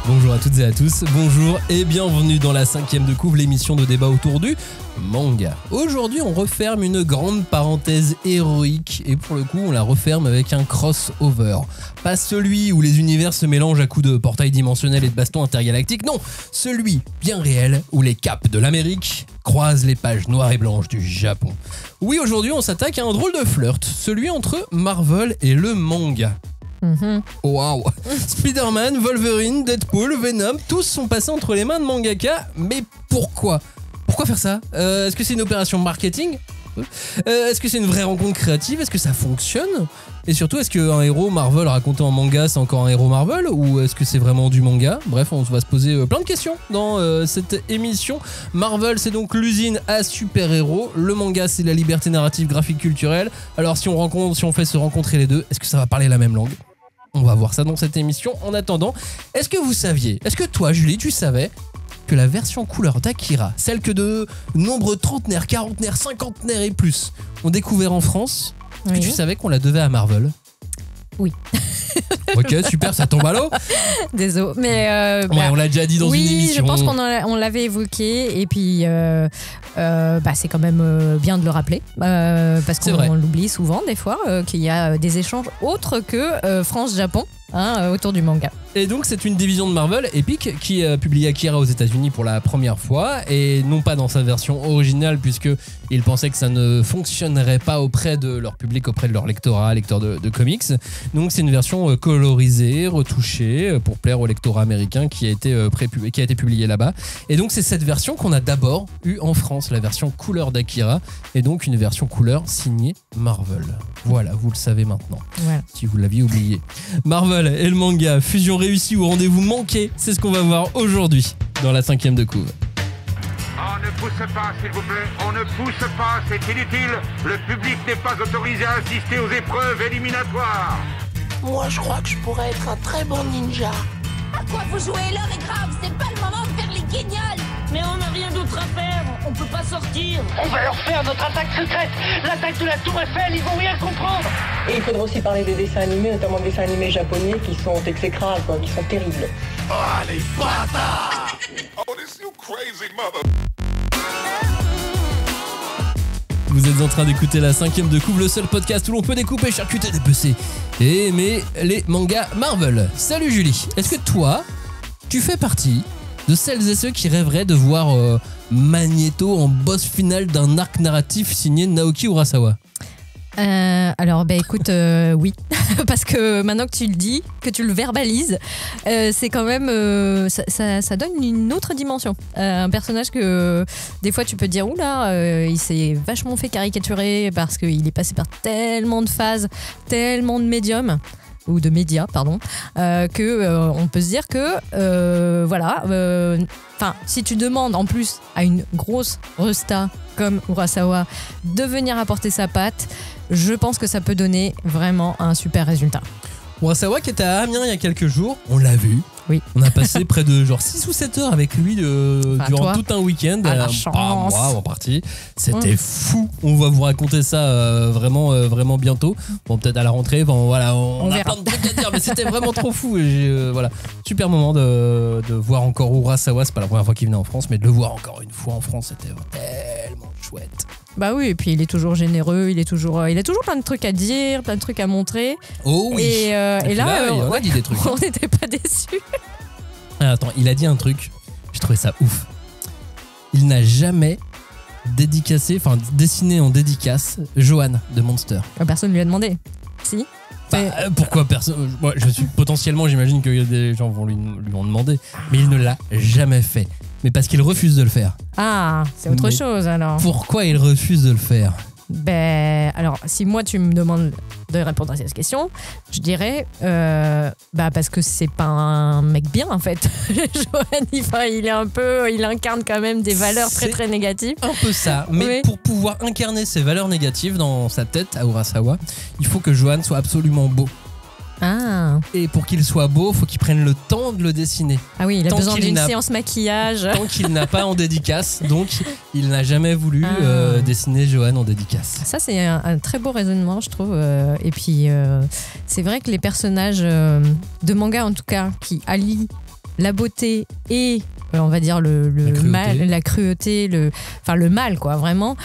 Bonjour à toutes et à tous, bonjour et bienvenue dans la 5e de couve, l'émission de débat autour du manga. Aujourd'hui, on referme une grande parenthèse héroïque et pour le coup, on la referme avec un crossover. Pas celui où les univers se mélangent à coups de portails dimensionnels et de bastons intergalactiques, non, celui bien réel où les caps de l'Amérique croisent les pages noires et blanches du Japon. Oui, aujourd'hui, on s'attaque à un drôle de flirt, celui entre Marvel et le manga. Waouh. Spider-Man, Wolverine, Deadpool, Venom, tous sont passés entre les mains de mangaka, mais pourquoi ? Pourquoi faire ça ? Est-ce que c'est une opération marketing ? Est-ce que c'est une vraie rencontre créative ? Est-ce que ça fonctionne ? Et surtout, est-ce qu'un héros Marvel raconté en manga, c'est encore un héros Marvel ? Ou est-ce que c'est vraiment du manga ? Bref, on va se poser plein de questions dans cette émission. Marvel, c'est donc l'usine à super-héros. Le manga, c'est la liberté narrative, graphique, culturelle. Alors, si on fait se rencontrer les deux, est-ce que ça va parler la même langue ? On va voir ça dans cette émission. En attendant, est-ce que vous saviez, est-ce que toi, Julie, tu savais que la version couleur d'Akira, celle que de nombreux trentenaires, quarantenaires, cinquantenaires et plus ont découvert en France, est-ce que tu savais qu'on la devait à Marvel ? Oui. Ok, super, ça tombe à l'eau. Désolé, mais on l'a déjà dit dans une émission. Oui, je pense qu'on l'avait évoqué et puis c'est quand même bien de le rappeler parce qu'on l'oublie souvent des fois qu'il y a des échanges autres que France-Japon autour du manga. Et donc c'est une division de Marvel, Epic, qui a publié Akira aux États-Unis pour la première fois et non pas dans sa version originale puisque ils pensaient que ça ne fonctionnerait pas auprès de leur public, auprès de leur lectorat de comics. Donc c'est une version colorisée, retouchée pour plaire au lectorat américain qui a été publiée là-bas. Et donc c'est cette version qu'on a d'abord eue en France, la version couleur d'Akira, et donc une version couleur signée Marvel. Voilà, vous le savez maintenant, si vous l'aviez oublié. Marvel et le manga, fusion réussie ou rendez-vous manqué, c'est ce qu'on va voir aujourd'hui dans la 5e de couve. On ne pousse pas, s'il vous plaît, on ne pousse pas, c'est inutile. Le public n'est pas autorisé à assister aux épreuves éliminatoires. Moi, je crois que je pourrais être un très bon ninja. À quoi vous jouez ? L'heure est grave, c'est pas le moment de faire les guignols. Mais on n'a rien d'autre à faire, on peut pas sortir. On va leur faire notre attaque secrète, l'attaque de la Tour Eiffel, ils vont rien comprendre. Et il faudra aussi parler des dessins animés, notamment des dessins animés japonais qui sont exécrables, qui sont terribles. Oh, les bâtards! Oh, this you crazy mother... Vous êtes en train d'écouter la 5e de couve, le seul podcast où l'on peut découper, charcuter, dépecer et aimer les mangas Marvel. Salut Julie, est-ce que toi, tu fais partie de celles et ceux qui rêveraient de voir Magneto en boss final d'un arc narratif signé Naoki Urasawa ? Alors écoute, oui, parce que maintenant que tu le dis, que tu le verbalises, c'est quand même ça donne une autre dimension. Un personnage que des fois tu peux te dire oula, il s'est vachement fait caricaturer parce qu'il est passé par tellement de phases, tellement de médiums ou de médias, pardon, que on peut se dire que si tu demandes en plus à une grosse resta comme Urasawa de venir apporter sa patte, je pense que ça peut donner vraiment un super résultat. Urasawa qui était à Amiens il y a quelques jours, on l'a vu. Oui. On a passé près de 6 ou 7 heures avec lui durant tout un week-end. La chance. Moi en partie. C'était fou. On va vous raconter ça vraiment bientôt. Bon, peut-être à la rentrée. Bon, voilà, on a plein de trucs à dire, mais c'était vraiment trop fou. Et super moment de voir encore Urasawa. C'est pas la première fois qu'il venait en France, mais de le voir encore une fois en France, c'était tellement chouette. Bah oui, et puis il est toujours généreux, il a toujours plein de trucs à dire, plein de trucs à montrer. Oh oui. Et là, on a dit des trucs. On n'était pas déçus. Attends, il a dit un truc, j'ai trouvé ça ouf. Il n'a jamais dessiné en dédicace Johan de Monster. Personne ne lui a demandé. Si. Pourquoi personne ? Moi, potentiellement, j'imagine que des gens vont lui en demander, mais il ne l'a jamais fait. Mais parce qu'il refuse de le faire. Ah, c'est autre chose alors. Pourquoi il refuse de le faire ? Alors, si moi tu me demandes de répondre à cette question, je dirais parce que c'est pas un mec bien en fait. Johan, il incarne quand même des valeurs très très négatives. Un peu ça, mais pour pouvoir incarner ces valeurs négatives dans sa tête à Urasawa, il faut que Johan soit absolument beau. Ah. Et pour qu'il soit beau, il faut qu'il prenne le temps de le dessiner. Ah oui, il a besoin d'une séance maquillage. Tant qu'il n'a pas en dédicace, donc il n'a jamais voulu dessiner Johan en dédicace. Ça, c'est un très beau raisonnement, je trouve. Et puis, c'est vrai que les personnages de manga, en tout cas, qui allient la beauté et on va dire la cruauté, le mal, quoi, vraiment.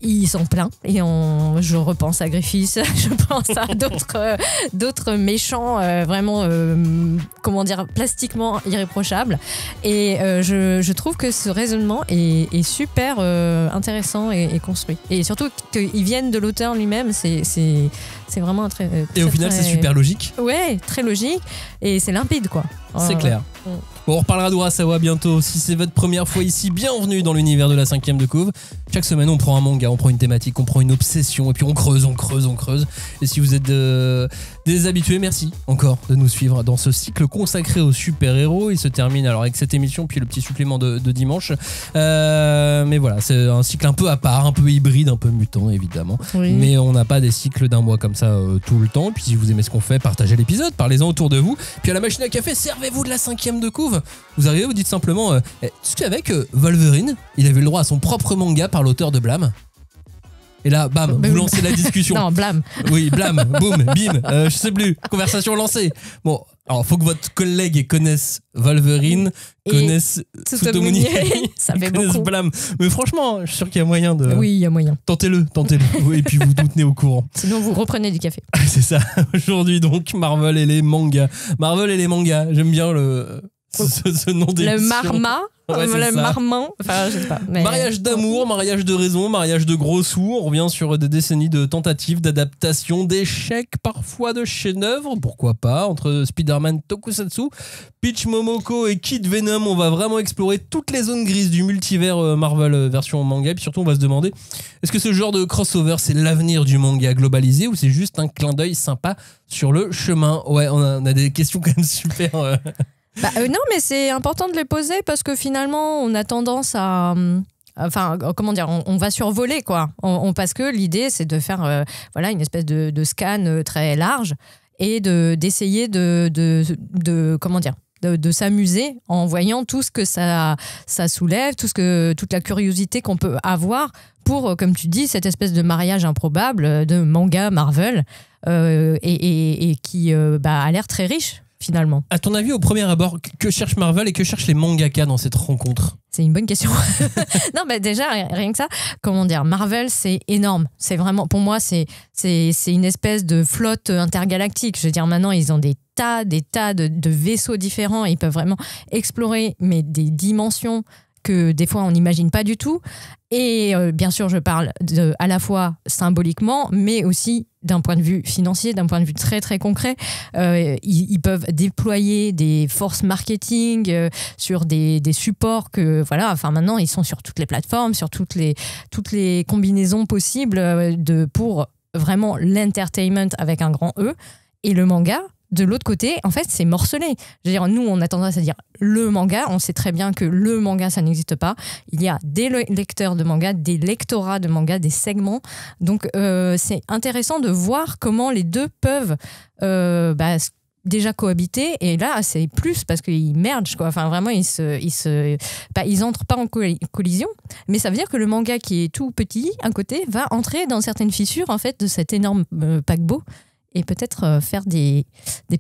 Ils sont pleins. Et je repense à Griffiths, je pense à d'autres méchants, vraiment, plastiquement irréprochables. Et je trouve que ce raisonnement est super intéressant et construit. Et surtout qu'ils viennent de l'auteur lui-même, c'est vraiment très. Et au final, c'est super logique. Ouais, très logique. Et c'est limpide, quoi. C'est clair. Bon, on reparlera d'Urasawa bientôt. Si c'est votre première fois ici, bienvenue dans l'univers de la 5e de couve. Chaque semaine, on prend un manga, on prend une thématique, on prend une obsession et puis on creuse. Et si vous êtes des habitués, merci encore de nous suivre dans ce cycle consacré aux super-héros. Il se termine alors avec cette émission puis le petit supplément de dimanche. Mais voilà, c'est un cycle un peu à part, un peu hybride, un peu mutant évidemment. Oui. Mais on n'a pas des cycles d'un mois comme ça tout le temps. Puis si vous aimez ce qu'on fait, partagez l'épisode, parlez-en autour de vous. Puis à la machine à café, servez-vous de la 5e de couve. Vous arrivez, vous dites simplement tu sais qu'avec Wolverine, il avait le droit à son propre manga par l'auteur de Blam. Et là, bam, vous lancez la discussion. Non, Blam. Oui, Blam, boum, bim, je sais plus, conversation lancée. Bon, alors faut que votre collègue connaisse Wolverine, connaisse Tsutomu. Ça fait beaucoup. Blam. Mais franchement, je suis sûr qu'il y a moyen de... Oui, il y a moyen. Tentez-le. Et puis vous nous tenez au courant. Sinon, vous reprenez du café. C'est ça. Aujourd'hui, donc, Marvel et les mangas. J'aime bien ce nom d'émission. Le Marma. Ouais, le marmant, enfin je sais pas. Mais... Mariage d'amour, mariage de raison, mariage de gros sous. On revient sur des décennies de tentatives, d'adaptation, d'échecs, parfois de chefs-d'œuvre, pourquoi pas, entre Spider-Man Tokusatsu, Peach Momoko et Kid Venom. On va vraiment explorer toutes les zones grises du multivers Marvel version manga. Et puis surtout, on va se demander, est-ce que ce genre de crossover, c'est l'avenir du manga globalisé ou c'est juste un clin d'œil sympa sur le chemin? Ouais, on a des questions quand même super... non, mais c'est important de les poser parce que finalement, on a tendance à... Enfin, comment dire, on va survoler, quoi. Parce que l'idée, c'est de faire une espèce de scan très large et d'essayer de s'amuser en voyant tout ce que ça soulève, toute la curiosité qu'on peut avoir pour, comme tu dis, cette espèce de mariage improbable de manga Marvel et qui a l'air très riche. Finalement. À ton avis, au premier abord, que cherche Marvel et que cherchent les mangaka dans cette rencontre? C'est une bonne question. Non, déjà, rien que ça, comment dire, Marvel, c'est énorme. C'est vraiment, pour moi, c'est une espèce de flotte intergalactique. Je veux dire, maintenant, ils ont des tas de vaisseaux différents. Ils peuvent vraiment explorer, mais des dimensions que des fois on n'imagine pas du tout. Et bien sûr, je parle à la fois symboliquement, mais aussi d'un point de vue financier, d'un point de vue très très concret. Ils peuvent déployer des forces marketing sur des supports que voilà. Enfin maintenant, ils sont sur toutes les plateformes, sur toutes les combinaisons possibles pour vraiment l'entertainment avec un grand E. Et le manga, de l'autre côté, en fait, c'est morcelé. Je veux dire, nous, on a tendance à dire le manga. On sait très bien que le manga, ça n'existe pas. Il y a des lecteurs de manga, des lectorats de manga, des segments. Donc, c'est intéressant de voir comment les deux peuvent déjà cohabiter. Et là, c'est plus parce qu'ils mergent, quoi. Enfin, vraiment, ils entrent pas en collision. Mais ça veut dire que le manga qui est tout petit, à côté, va entrer dans certaines fissures, en fait, de cet énorme paquebot. Et peut-être faire des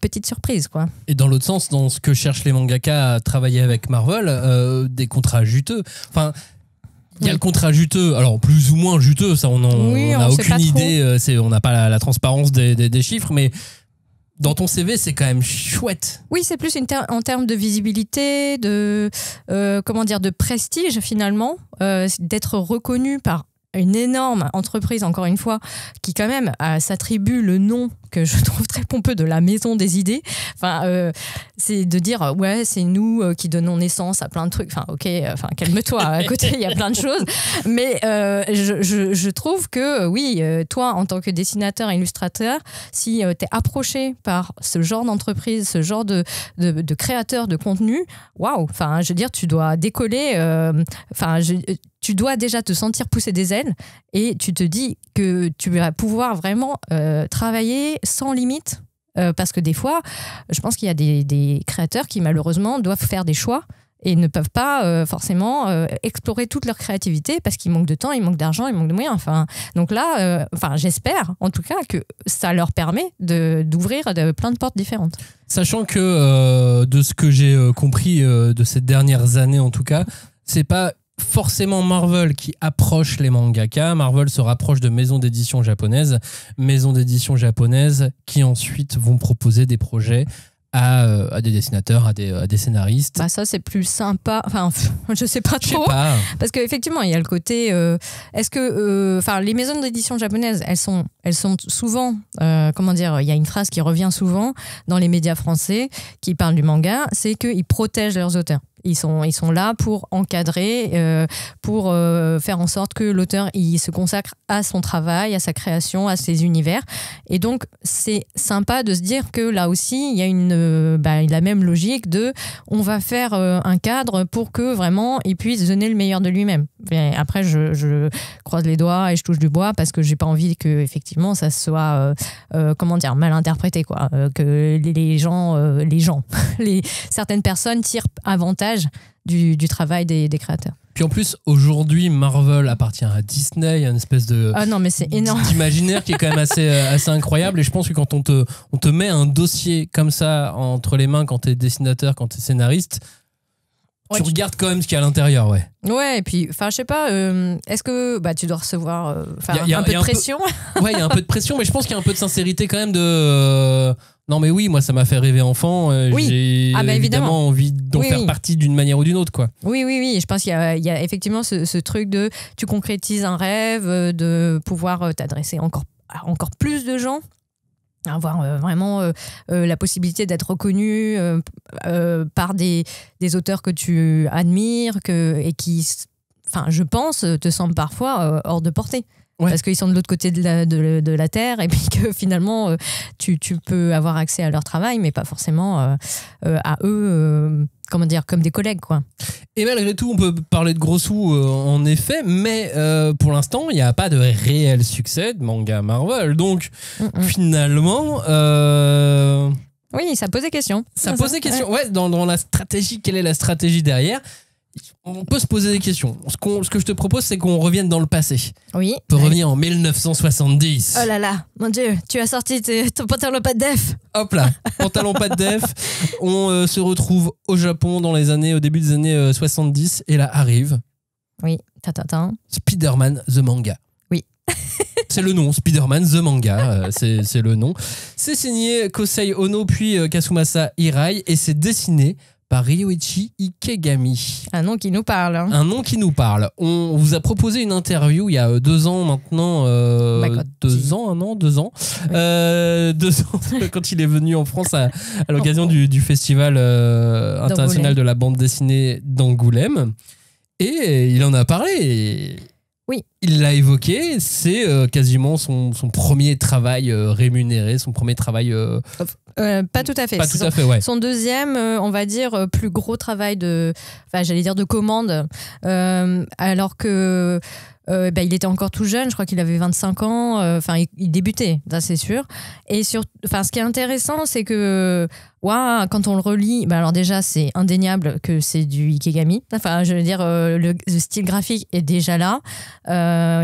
petites surprises, quoi. Et dans l'autre sens, dans ce que cherchent les mangaka à travailler avec Marvel, des contrats juteux. Enfin, il y a le contrat juteux, alors plus ou moins juteux, ça on n'a aucune idée, on n'a pas la transparence des chiffres, mais dans ton CV, c'est quand même chouette. Oui, c'est plus en termes de visibilité, de prestige finalement, d'être reconnu par une énorme entreprise, encore une fois, qui quand même s'attribue le nom que je trouve très pompeux de la maison des idées. Enfin, c'est de dire, ouais, c'est nous qui donnons naissance à plein de trucs. Enfin, ok, calme-toi, à côté, il y a plein de choses. Mais je trouve que, oui, toi, en tant que dessinateur et illustrateur, si t'es approché par ce genre d'entreprise, ce genre de créateur de contenu, waouh, enfin, je veux dire, tu dois décoller, tu dois déjà te sentir pousser des ailes et tu te dis que tu vas pouvoir vraiment travailler sans limite parce que des fois, je pense qu'il y a des créateurs qui malheureusement doivent faire des choix et ne peuvent pas forcément explorer toute leur créativité parce qu'ils manquent de temps, ils manquent d'argent, ils manquent de moyens. Enfin, donc là, j'espère en tout cas que ça leur permet d'ouvrir plein de portes différentes. Sachant que de ce que j'ai compris de ces dernières années en tout cas, c'est pas forcément Marvel qui approche les mangaka. Marvel se rapproche de maisons d'édition japonaises qui ensuite vont proposer des projets à des dessinateurs, à des scénaristes. Bah ça c'est plus sympa. Enfin, je sais pas trop. Parce qu'effectivement, il y a le côté. Est-ce que, les maisons d'édition japonaises, elles sont souvent. Comment dire, il y a une phrase qui revient souvent dans les médias français qui parlent du manga, c'est qu'ils protègent leurs auteurs. Ils sont là pour encadrer, pour faire en sorte que l'auteur il se consacre à son travail, à sa création, à ses univers. Et donc, c'est sympa de se dire que là aussi, il y a la même logique de on va faire un cadre pour que vraiment il puisse donner le meilleur de lui-même. Et après, je croise les doigts et je touche du bois parce que j'ai pas envie que effectivement ça soit mal interprété, quoi. Que certaines personnes tirent avantage du travail des créateurs. Puis en plus, aujourd'hui, Marvel appartient à Disney. Il y a une espèce de c'est énorme. d'imaginaire qui est quand même assez incroyable. Et je pense que quand on te met un dossier comme ça entre les mains, quand t'es dessinateur, quand t'es scénariste, tu regardes quand même ce qu'il y a à l'intérieur, ouais. Ouais, et puis, je sais pas, est-ce que tu dois recevoir un peu de pression? Ouais, il y a un peu de pression, mais je pense qu'il y a un peu de sincérité quand même de... non mais oui, moi ça m'a fait rêver enfant, j'ai évidemment envie d'en faire partie d'une manière ou d'une autre, quoi. Oui, je pense qu'il y a effectivement ce truc de tu concrétises un rêve, de pouvoir t'adresser encore plus de gens, avoir vraiment la possibilité d'être reconnu par des auteurs que tu admires et qui, je pense, te semblent parfois hors de portée. Ouais. Parce qu'ils sont de l'autre côté de la Terre et puis que finalement tu peux avoir accès à leur travail mais pas forcément à eux comme des collègues, quoi. Et malgré tout on peut parler de gros sous en effet, mais pour l'instant il n'y a pas de réel succès de manga Marvel, donc finalement oui, ça pose des questions. Ouais, dans la stratégie, quelle est la stratégie derrière? On peut se poser des questions. Ce que je te propose, c'est qu'on revienne dans le passé. Oui. On peut revenir en 1970. Oh là là, mon Dieu, tu as sorti ton pantalon pas de def. Hop là, pantalon pas de def. On se retrouve au Japon au début des années 70. Et là arrive... Oui, Spider-Man The Manga. Oui. C'est le nom, Spider-Man The Manga, c'est le nom. C'est signé Kosei Ono puis Kasumasa Hirai et c'est dessiné par Ryoichi Ikegami. Un nom qui nous parle. Hein. Un nom qui nous parle. On vous a proposé une interview il y a 2 ans maintenant. 2 ans, 1 an, 2 ans. Oui. 2 ans, quand il est venu en France à l'occasion du Festival international de la bande dessinée d'Angoulême. Et il en a parlé. Oui. Il l'a évoqué. C'est quasiment son premier travail rémunéré, son premier travail... pas tout à fait. Pas tout à fait, ouais. Son deuxième, on va dire, plus gros travail de commande, alors que il était encore tout jeune, je crois qu'il avait 25 ans, il débutait, ça c'est sûr. Et ce qui est intéressant, c'est que quand on le relit, alors déjà c'est indéniable que c'est du Ikegami. Je veux dire, le style graphique est déjà là.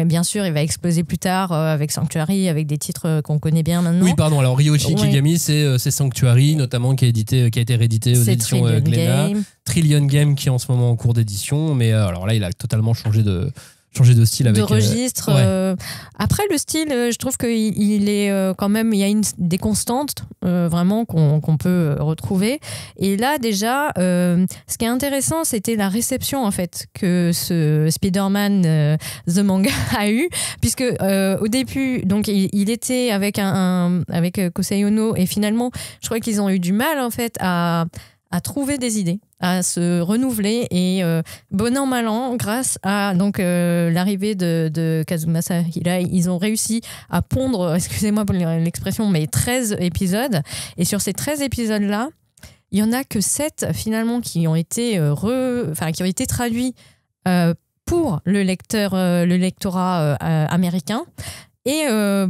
Bien sûr, il va exploser plus tard avec Sanctuary, avec des titres qu'on connaît bien maintenant. Oui, pardon. Alors Ryoichi Ikegami, c'est Sanctuary, notamment qui a été réédité aux éditions Glénat. Trillion Game qui est en ce moment en cours d'édition, mais alors là, il a totalement changé de style avec... De registre. Ouais. Après, le style, je trouve qu'il est quand même... Il y a des constantes, vraiment, qu'on peut retrouver. Et là, déjà, ce qui est intéressant, c'était la réception, en fait, que ce Spider-Man The Manga a eu, puisque au début, donc, il était avec Kosei Ono, et finalement, je crois qu'ils ont eu du mal, en fait, à trouver des idées, à se renouveler et bon an mal an, grâce à l'arrivée de Kasumasa Hirai, ils ont réussi à pondre, excusez-moi pour l'expression, mais 13 épisodes. Et sur ces 13 épisodes-là, il y en a que 7 finalement qui ont été traduits pour le lectorat américain. Et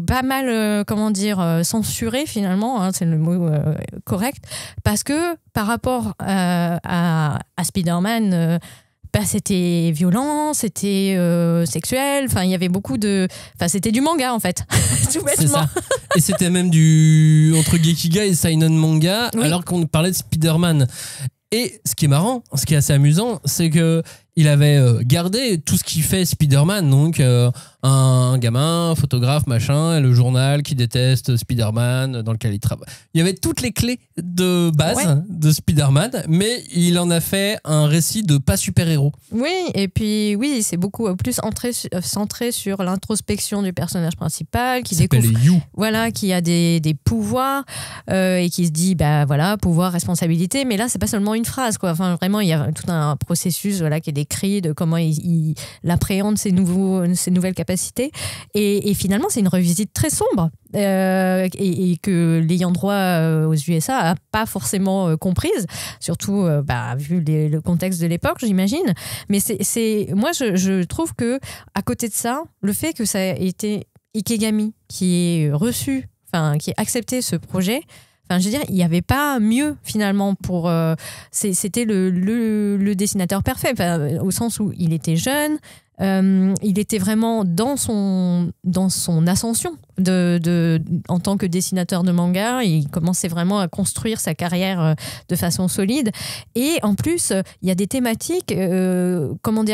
pas mal, censuré finalement, hein, c'est le mot correct, parce que par rapport à Spider-Man, c'était violent, c'était sexuel. Enfin, il y avait beaucoup de. Enfin, c'était du manga en fait. Tout bêtement. C'est ça. Et c'était même du entre Gekiga et Seinen manga, alors qu'on parlait de Spider-Man. Et ce qui est marrant, ce qui est assez amusant, c'est que il avait gardé tout ce qui fait Spider-Man, donc un gamin, photographe, machin, le journal qui déteste Spider-Man, dans lequel il travaille. Il y avait toutes les clés de base de Spider-Man, mais il en a fait un récit de pas super-héros. Oui, et puis oui, c'est beaucoup plus centré sur l'introspection du personnage principal qui découvre, voilà, qui a des pouvoirs et qui se dit, bah voilà, pouvoir, responsabilité. Mais là, c'est pas seulement une phrase, quoi. Enfin, vraiment, il y a tout un processus, voilà, qui est décrit de comment il appréhende ses nouvelles capacités. Et finalement, c'est une revisite très sombre et que l'ayant droit aux USA n'a pas forcément comprise, surtout vu le contexte de l'époque, j'imagine. Mais moi, je trouve que à côté de ça, le fait que ça ait été Ikegami qui ait reçu, enfin qui ait accepté ce projet. Enfin, je veux dire, il n'y avait pas mieux finalement pour. C'était le dessinateur parfait, au sens où il était jeune. Il était vraiment dans son ascension en tant que dessinateur de manga. Il commençait vraiment à construire sa carrière de façon solide. Et en plus, il y a des thématiques auxquelles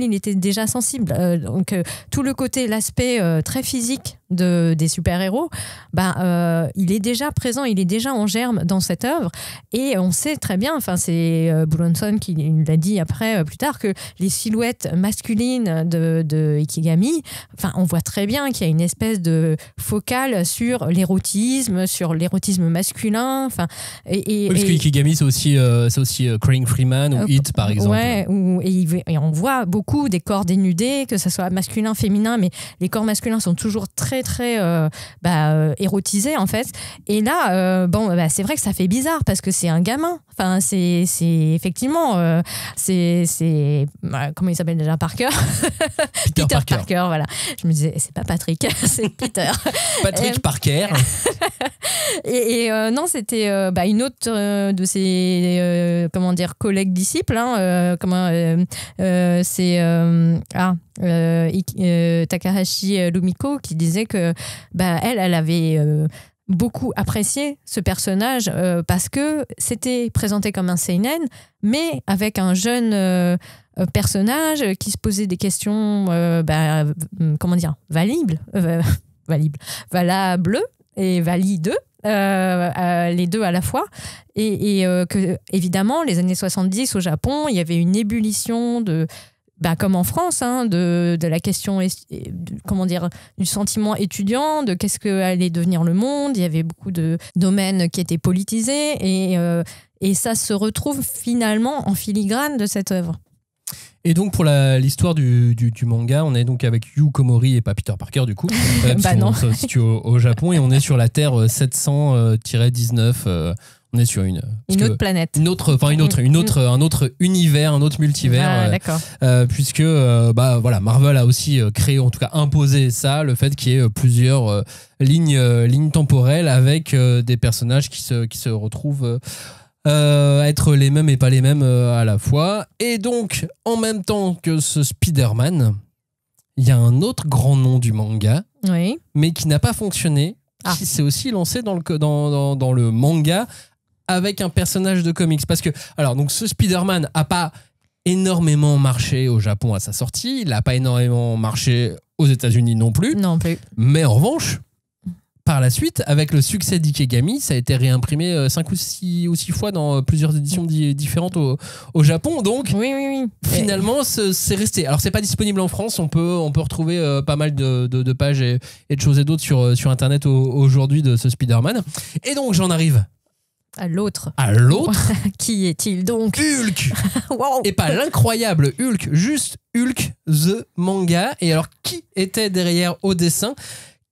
il était déjà sensible. Donc, tout le côté, l'aspect très physique des super-héros, il est déjà présent, il est déjà en germe dans cette œuvre. Et on sait très bien, c'est Buronson qui l'a dit après, plus tard, que les silhouettes masculines de Ikegami, on voit très bien qu'il y a une espèce de focale sur l'érotisme masculin. Parce que Ikegami, c'est aussi Crying Freeman ou It, par exemple. Ouais, et on voit beaucoup des corps dénudés, que ce soit masculin, féminin, mais les corps masculins sont toujours très érotisés en fait. Et là, c'est vrai que ça fait bizarre parce que c'est un gamin. Enfin, c'est effectivement, comment il s'appelle déjà, Parker. Peter Parker, voilà. Je me disais, c'est pas Patrick, c'est Peter. Patrick Parker. Et non, c'était une autre de ses collègues disciples. Takahashi Lumiko qui disait que elle avait beaucoup apprécié ce personnage parce que c'était présenté comme un seinen, mais avec un jeune personnage qui se posait des questions valables et valides, les deux à la fois, et que évidemment les années 70 au Japon, il y avait une ébullition de comme en France, de la question, du sentiment étudiant, de qu'est-ce que allait devenir le monde. Il y avait beaucoup de domaines qui étaient politisés et ça se retrouve finalement en filigrane de cette œuvre. Et donc pour l'histoire du manga, on est donc avec Yu Komori et pas Peter Parker du coup. Non. On se situe au Japon et on est sur la Terre 700-19. On est sur une autre planète. Un autre univers, un autre multivers. D'accord. Puisque Marvel a aussi créé, en tout cas imposé ça, le fait qu'il y ait plusieurs lignes temporelles avec des personnages qui se retrouvent être les mêmes et pas les mêmes à la fois. Et donc, en même temps que ce Spider-Man, il y a un autre grand nom du manga, mais qui n'a pas fonctionné, qui s'est aussi lancé dans le manga avec un personnage de comics. Parce que, donc ce Spider-Man n'a pas énormément marché au Japon à sa sortie, il n'a pas énormément marché aux États-Unis non plus. Non plus. Mais en revanche, par la suite, avec le succès d'Ikegami, ça a été réimprimé 5 ou 6 fois dans plusieurs éditions différentes au Japon. Donc, oui. Finalement, c'est resté. Alors, c'est pas disponible en France. On peut retrouver pas mal de pages et de choses et d'autres sur Internet aujourd'hui de ce Spider-Man. Et donc, j'en arrive à l'autre. Qui est-il donc? Hulk. Wow. Et pas l'incroyable Hulk, juste Hulk the manga. Et alors, qui était derrière au dessin?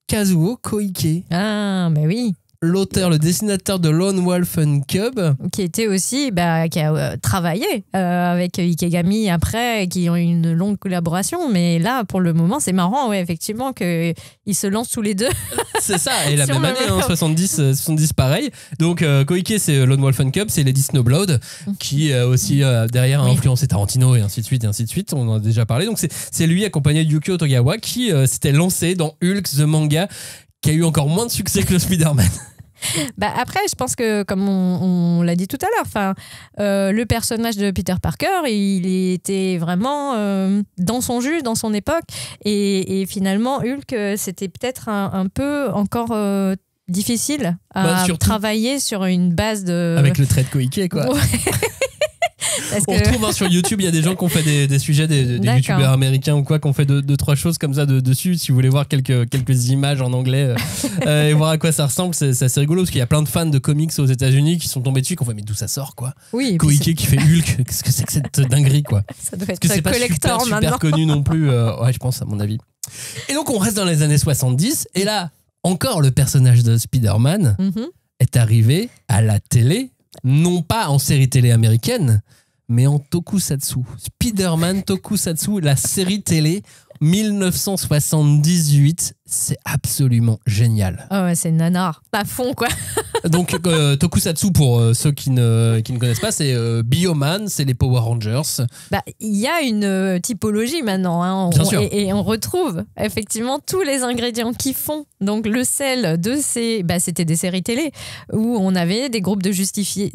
Kazuo Koike. Ah, mais oui. l'auteur, le dessinateur de Lone Wolf and Cub. Qui était aussi, qui a travaillé avec Ikegami après, qui ont eu une longue collaboration. Mais là, pour le moment, c'est marrant, ouais, effectivement, qu'ils se lancent tous les deux. C'est ça, et la même année, 70 pareil. Donc Koike, c'est Lone Wolf and Cub, c'est Lady Snowblood, qui aussi derrière a influencé Tarantino et ainsi de suite. On en a déjà parlé. Donc c'est lui, accompagné de Yukio Togawa, qui s'était lancé dans Hulk, The Manga, qui a eu encore moins de succès que le Spider-Man. Après, je pense que, comme on l'a dit tout à l'heure, le personnage de Peter Parker, il était vraiment dans son jus, dans son époque. Et finalement, Hulk, c'était peut-être un peu encore difficile à travailler sur une base de... Avec le trait de Koike, quoi. Ouais. On retrouve sur YouTube, il y a des gens qui ont fait des sujets, des youtubeurs américains ou quoi, qui ont fait deux, trois choses comme ça dessus. Si vous voulez voir quelques images en anglais et voir à quoi ça ressemble, c'est assez rigolo parce qu'il y a plein de fans de comics aux États-Unis qui sont tombés dessus, qui ont fait mais d'où ça sort quoi. Oui, Koike qui fait Hulk, qu'est-ce que c'est que cette dinguerie quoi. Ça doit être parce que c'est pas super connu non plus. Ouais, je pense à mon avis. Et donc on reste dans les années 70 et là encore le personnage de Spider-Man est arrivé à la télé, non pas en série télé américaine, mais en tokusatsu. Spider-Man Tokusatsu, la série télé 1978, c'est absolument génial. Oh ouais, c'est nanar, à fond quoi. Donc Tokusatsu, pour ceux qui ne connaissent pas, c'est Bioman, c'est les Power Rangers. Il y a une typologie maintenant, hein. Bien sûr. Et on retrouve effectivement tous les ingrédients qui font donc le sel de ces... c'était des séries télé où on avait des groupes de justiciers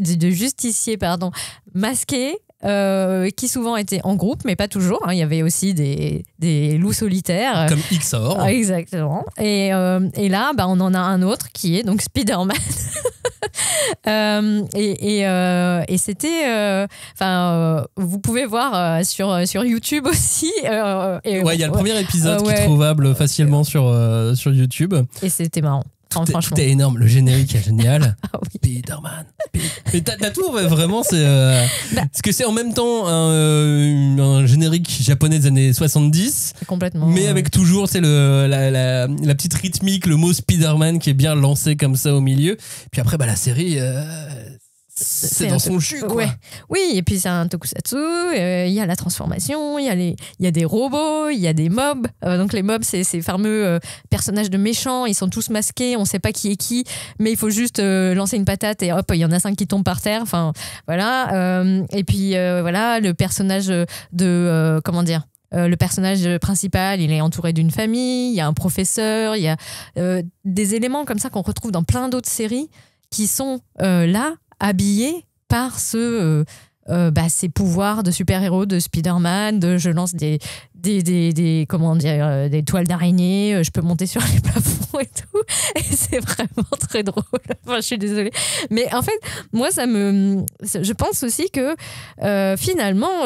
masqués, qui souvent étaient en groupe, mais pas toujours. Il y avait aussi des loups solitaires. Comme XOR. Exactement. Et là, on en a un autre qui est donc Spider-Man. Et c'était... vous pouvez voir sur YouTube aussi. Il y a le premier épisode qui est trouvable facilement sur YouTube. Et c'était marrant. Tout est énorme, le générique est génial. Oui. Spider-Man. Mais t'as tout, vraiment, c'est... Parce que c'est en même temps un générique japonais des années 70. Complètement. Mais avec toujours la petite rythmique, le mot Spider-Man qui est bien lancé comme ça au milieu. Puis après, la série... c'est dans son jus, quoi. Ouais. Oui, et puis c'est un tokusatsu, il y a la transformation, il y a des robots, il y a des mobs. Donc les mobs, c'est ces fameux personnages de méchants, ils sont tous masqués, on sait pas qui est qui, mais il faut juste lancer une patate et hop, il y en a 5 qui tombent par terre. Enfin, voilà. Et puis, le personnage de... le personnage principal, il est entouré d'une famille, il y a un professeur, il y a des éléments comme ça qu'on retrouve dans plein d'autres séries qui sont là, habillé par ces pouvoirs de super-héros, de Spider-Man, je lance des toiles d'araignée, je peux monter sur les plafonds et tout. Et c'est vraiment très drôle. Enfin, je suis désolée. Mais en fait, moi, je pense aussi que finalement,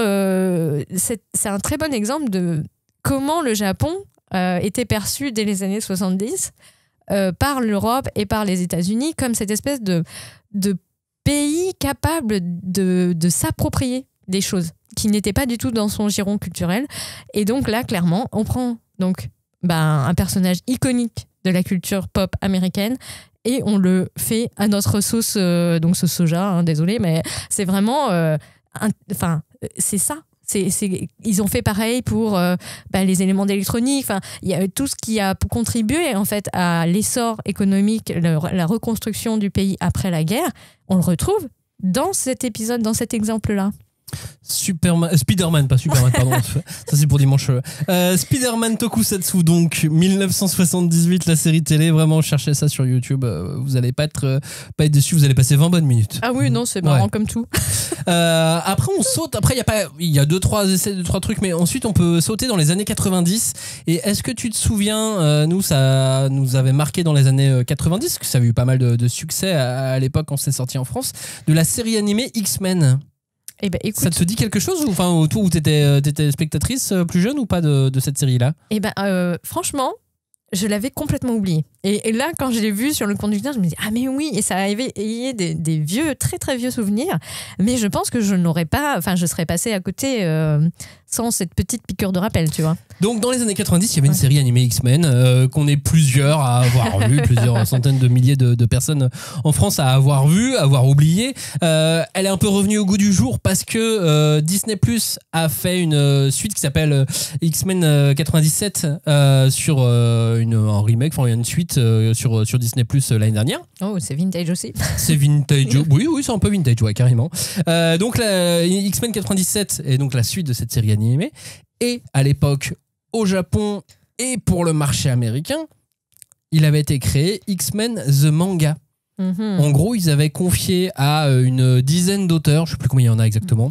c'est un très bon exemple de comment le Japon était perçu dès les années 70 par l'Europe et par les États-Unis comme cette espèce de pays capable de s'approprier des choses qui n'étaient pas du tout dans son giron culturel. Et donc là, clairement, on prend donc un personnage iconique de la culture pop américaine et on le fait à notre sauce, donc sauce soja, désolé, mais c'est vraiment... c'est ça. Ils ont fait pareil pour les éléments d'électronique. Il y a tout ce qui a contribué en fait à l'essor économique, la reconstruction du pays après la guerre. On le retrouve dans cet épisode, dans cet exemple-là. Spider-Man, pas Superman, pardon. Ça c'est pour dimanche. Spider-Man Tokusatsu, donc 1978, la série télé. Vraiment, cherchez ça sur YouTube. Vous allez pas être déçus. Vous allez passer 20 bonnes minutes. Ah oui, non, c'est marrant comme tout. Après, on saute. Après, il y a 2-3 essais, 2-3 trucs, mais ensuite, on peut sauter dans les années 90. Et est-ce que tu te souviens, nous, ça nous avait marqué dans les années 90, parce que ça a eu pas mal de succès à l'époque quand c'est sorti en France, de la série animée X-Men. Écoute, ça te dit quelque chose ou toi où t'étais spectatrice plus jeune ou pas de cette série-là? Franchement, je l'avais complètement oublié. Et là, quand je l'ai vu sur le conducteur, je me dis, ah mais oui, et ça a éveillé des vieux, très très vieux souvenirs. Mais je pense que je serais passée à côté sans cette petite piqûre de rappel, tu vois. Donc dans les années 90, il y avait une série animée X-Men qu'on est plusieurs à avoir vu, plusieurs centaines de milliers de personnes en France à avoir vu, à avoir oublié. Elle est un peu revenue au goût du jour parce que Disney Plus a fait une suite qui s'appelle X-Men 97 sur un remake, enfin une suite sur Disney Plus l'année dernière. Oh, c'est vintage aussi. C'est vintage, oui, c'est un peu vintage, ouais, carrément. Donc la X-Men 97 est donc la suite de cette série animée. Et à l'époque, au Japon et pour le marché américain, il avait été créé X-Men The Manga. En gros, ils avaient confié à une dizaine d'auteurs, je ne sais plus combien il y en a exactement,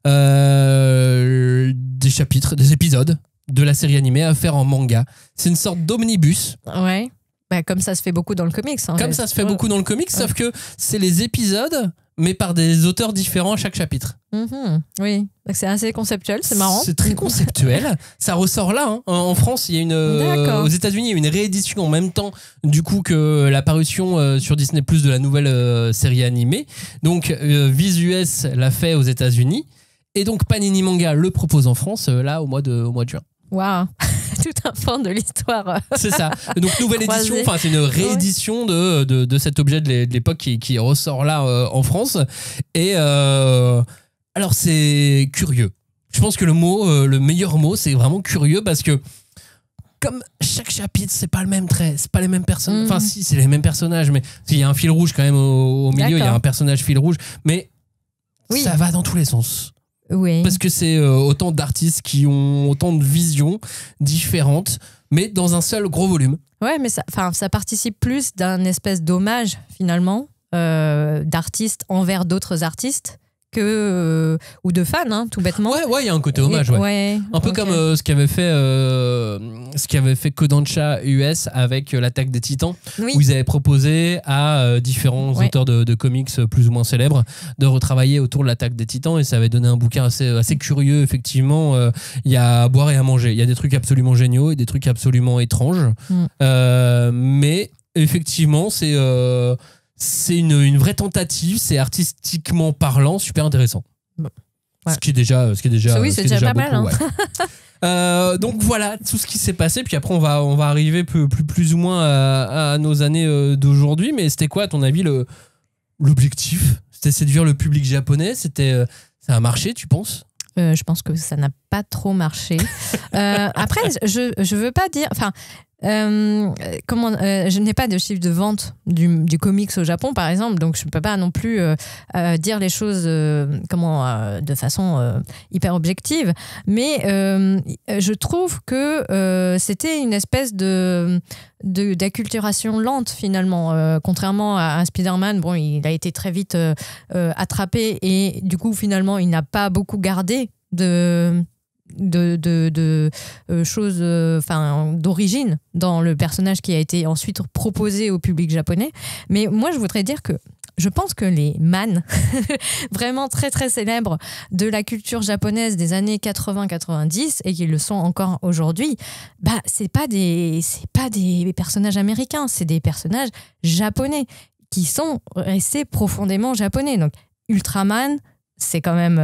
des chapitres, des épisodes de la série animée à faire en manga. C'est une sorte d'omnibus. Ouais. Bah, comme ça se fait beaucoup dans le comics. Ça se fait beaucoup dans le comics, sauf que c'est les épisodes, mais par des auteurs différents à chaque chapitre. Oui, donc c'est assez conceptuel, c'est marrant. C'est très conceptuel. Ça ressort là. En France, il y a aux États-Unis, il y a une réédition en même temps, du coup, que la parution sur Disney Plus de la nouvelle série animée. Donc, Viz US l'a fait aux États-Unis, et donc Panini Manga le propose en France là au mois de juin. Waouh, tout un fan de l'histoire. C'est ça. Donc nouvelle édition, enfin c'est une réédition de cet objet de l'époque qui ressort là en France. Et alors c'est curieux. Je pense que le meilleur mot, c'est vraiment curieux parce que comme chaque chapitre, c'est pas le même trait, c'est pas les mêmes personnages. Enfin si, c'est les mêmes personnages, mais il y a un fil rouge quand même au milieu, il y a un personnage fil rouge, mais ça va dans tous les sens. Oui. Parce que c'est autant d'artistes qui ont autant de visions différentes, mais dans un seul gros volume. Ouais, mais ça participe plus d'un espèce d'hommage, finalement, d'artistes envers d'autres artistes ou de fans, hein, tout bêtement. Ouais, il y a un côté hommage, ouais. Un peu comme ce qu'avait fait Kodansha US avec l'attaque des Titans, où ils avaient proposé à différents auteurs de comics plus ou moins célèbres de retravailler autour de l'attaque des Titans, et ça avait donné un bouquin assez curieux, effectivement. Il y a à boire et à manger. Il y a des trucs absolument géniaux et des trucs absolument étranges. Mais effectivement, c'est une vraie tentative, c'est artistiquement parlant, super intéressant. Bon. Ouais. Ce qui est déjà c'est déjà pas beaucoup, mal. Hein. Donc voilà tout ce qui s'est passé, puis après on va arriver plus ou moins à nos années d'aujourd'hui. Mais c'était quoi à ton avis l'objectif? C'était séduire le public japonais? Ça a marché, tu penses? Je pense que ça n'a pas trop marché. Après, je veux pas dire... je n'ai pas de chiffre de vente du comics au Japon, par exemple, donc je ne peux pas non plus dire les choses de façon hyper objective. Mais je trouve que c'était une espèce d'acculturation lente, finalement. Contrairement à Spider-Man, bon, il a été très vite attrapé et du coup, finalement, il n'a pas beaucoup gardé de choses d'origine dans le personnage qui a été ensuite proposé au public japonais. Mais moi, je voudrais dire que je pense que les man vraiment très très célèbres de la culture japonaise des années 80-90 et qui le sont encore aujourd'hui, c'est pas des personnages américains, c'est des personnages japonais qui sont restés profondément japonais. Donc Ultraman, c'est quand même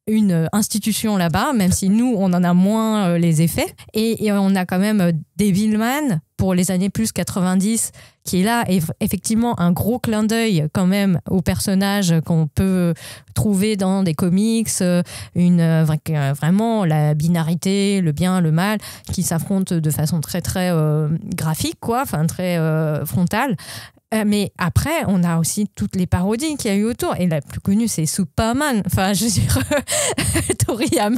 une institution là-bas, même si nous, on en a moins les effets. Et on a quand même Devilman pour les années plus 90, qui est là, et effectivement un gros clin d'œil quand même aux personnages qu'on peut trouver dans des comics, vraiment la binarité, le bien, le mal, qui s'affrontent de façon très très graphique, très frontale. Mais après, on a aussi toutes les parodies qu'il y a eu autour. Et la plus connue, c'est Superman. Enfin, je veux dire, Toriyama,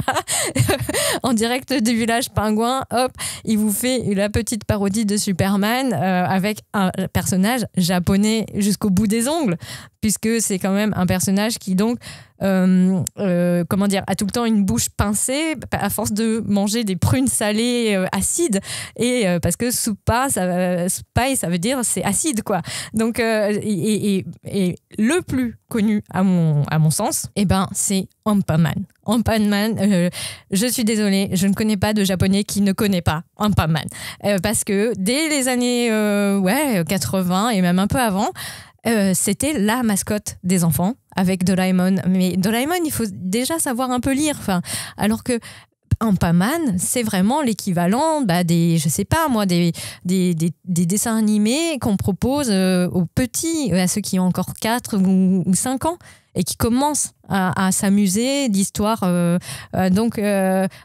en direct du village pingouin, hop, il vous fait la petite parodie de Superman avec un personnage japonais jusqu'au bout des ongles. puisque c'est quand même un personnage qui donc comment dire, a tout le temps une bouche pincée à force de manger des prunes salées acides, et parce que soupai ça veut dire c'est acide quoi. Donc et le plus connu à mon sens, c'est Ampaman. Ampaman, je suis désolée, je ne connais pas de japonais qui ne connaît pas Ampaman, parce que dès les années 80 et même un peu avant, c'était la mascotte des enfants avec Doraemon. Mais Doraemon, il faut déjà savoir un peu lire. Alors que Ampaman, c'est vraiment l'équivalent des dessins animés qu'on propose aux petits, à ceux qui ont encore 4 ou 5 ans et qui commencent à s'amuser d'histoires. Donc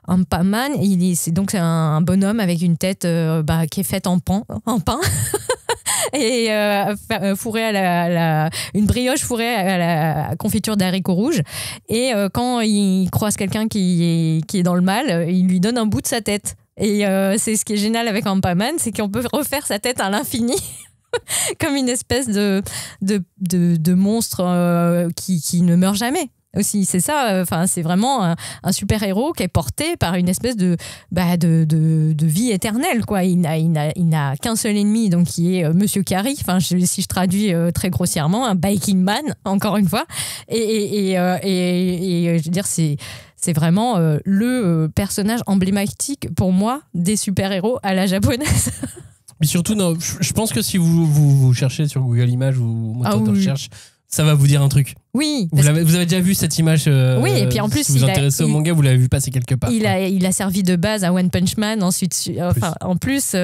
Ampaman, c'est un bonhomme avec une tête qui est faite en pain. Et fourré une brioche fourrée à la confiture d'haricots rouges, et quand il croise quelqu'un qui est dans le mal, il lui donne un bout de sa tête, et c'est ce qui est génial avec Ampaman, c'est qu'on peut refaire sa tête à l'infini comme une espèce de monstre qui ne meurt jamais. Aussi, c'est ça. C'est vraiment un super héros qui est porté par une espèce de vie éternelle, quoi. Il n'a qu'un seul ennemi, donc qui est Monsieur Carry. Si je traduis très grossièrement, un biking man, encore une fois. Et je veux dire, c'est vraiment le personnage emblématique pour moi des super héros à la japonaise. Mais surtout, non, je pense que si vous cherchez sur Google Images ou moteur de recherche, ça va vous dire un truc. Oui. Vous avez déjà vu cette image oui, et puis en plus, si vous vous intéressez au manga, vous l'avez vu passer quelque part. Il a servi de base à One Punch Man, ensuite, en plus.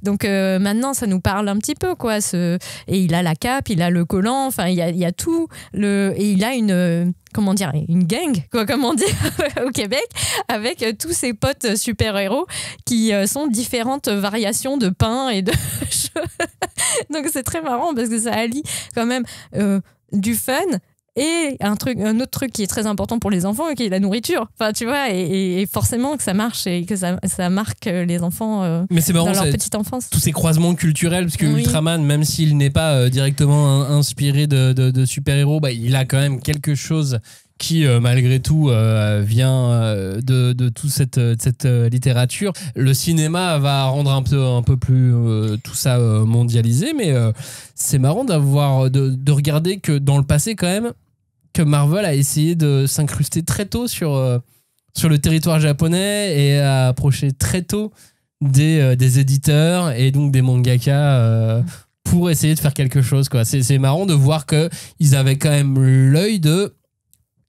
Donc maintenant, ça nous parle un petit peu, quoi. Et il a la cape, il a le collant, il y a tout. Et il a une gang, quoi, comme on dit au Québec, avec tous ses potes super-héros qui sont différentes variations de pain et de Donc c'est très marrant parce que ça allie quand même du fun et un autre truc qui est très important pour les enfants, qui est la nourriture. Tu vois, et forcément que ça marche et que ça marque les enfants mais c'est marrant, dans leur petite enfance. Tous ces croisements culturels, parce que Ultraman, même s'il n'est pas directement inspiré de super-héros, il a quand même quelque chose qui malgré tout vient de toute cette littérature. Le cinéma va rendre un peu plus tout ça mondialisé, mais c'est marrant de regarder que dans le passé quand même, que Marvel a essayé de s'incruster très tôt sur le territoire japonais et a approché très tôt des éditeurs et donc des mangaka pour essayer de faire quelque chose, quoi. C'est marrant de voir qu'ils avaient quand même l'œil de...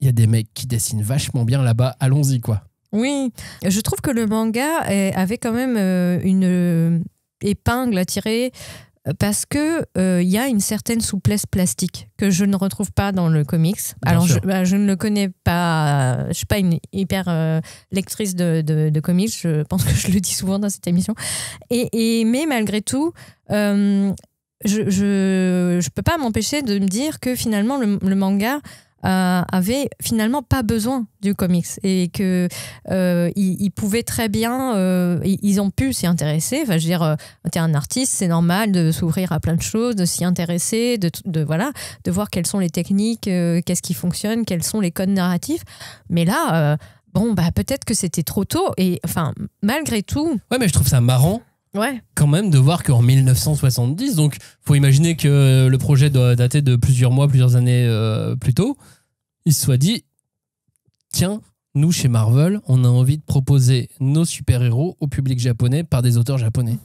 Il y a des mecs qui dessinent vachement bien là-bas, allons-y, quoi. Oui, je trouve que le manga avait quand même une épingle à tirer parce que y a une certaine souplesse plastique que je ne retrouve pas dans le comics. Alors je ne le connais pas, je suis pas une hyper lectrice de comics, je pense que je le dis souvent dans cette émission. Mais malgré tout, je peux pas m'empêcher de me dire que finalement le manga avaient finalement pas besoin du comics et que ils pouvaient très bien ils ont pu s'y intéresser. Je veux dire, t'es un artiste, c'est normal de s'ouvrir à plein de choses, de s'y intéresser, de voir quelles sont les techniques, qu'est-ce qui fonctionne, quels sont les codes narratifs. Mais là peut-être que c'était trop tôt, et malgré tout. Ouais, mais je trouve ça marrant. Ouais. Quand même de voir qu'en 1970, donc faut imaginer que le projet doit dater de plusieurs années plus tôt, il se soit dit, tiens, nous chez Marvel, on a envie de proposer nos super-héros au public japonais par des auteurs japonais.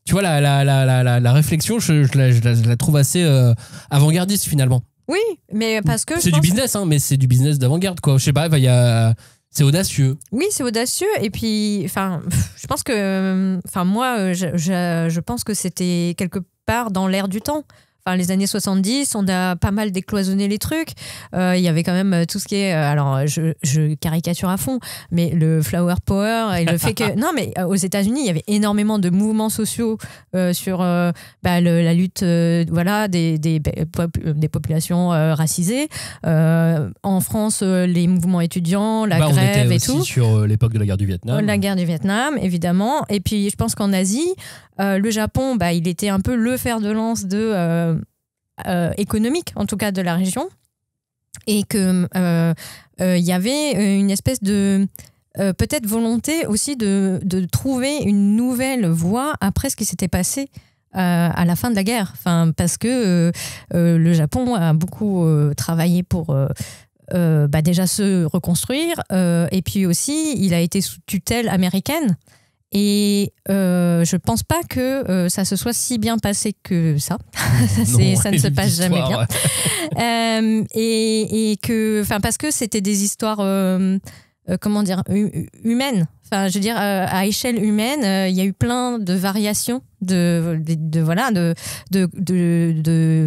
Tu vois, la réflexion, je la trouve assez avant-gardiste finalement. Oui, mais parce que... C'est du business, mais c'est du business d'avant-garde, quoi. Je sais pas, c'est audacieux. Oui, c'est audacieux. Et puis, je pense que, moi, je pense que c'était quelque part dans l'air du temps. Les années 70, on a pas mal décloisonné les trucs. Il y avait quand même tout ce qui est... alors, je caricature à fond, mais le flower power et le fait que... Non, mais aux États-Unis, il y avait énormément de mouvements sociaux sur la lutte des populations racisées. En France, les mouvements étudiants, la grève et tout. On était aussi sur l'époque de la guerre du Vietnam. La guerre du Vietnam, évidemment. Et puis, je pense qu'en Asie... le Japon, il était un peu le fer de lance économique, en tout cas de la région, et que il y avait une espèce de peut-être volonté aussi de trouver une nouvelle voie après ce qui s'était passé à la fin de la guerre. Enfin, parce que le Japon a beaucoup travaillé pour déjà se reconstruire, et puis aussi il a été sous tutelle américaine. Et je pense pas que ça se soit si bien passé que ça. Ça ne se passe jamais bien. Ouais. Et que, parce que c'était des histoires, humaines. Enfin, je veux dire, à échelle humaine, il y a eu plein de variations de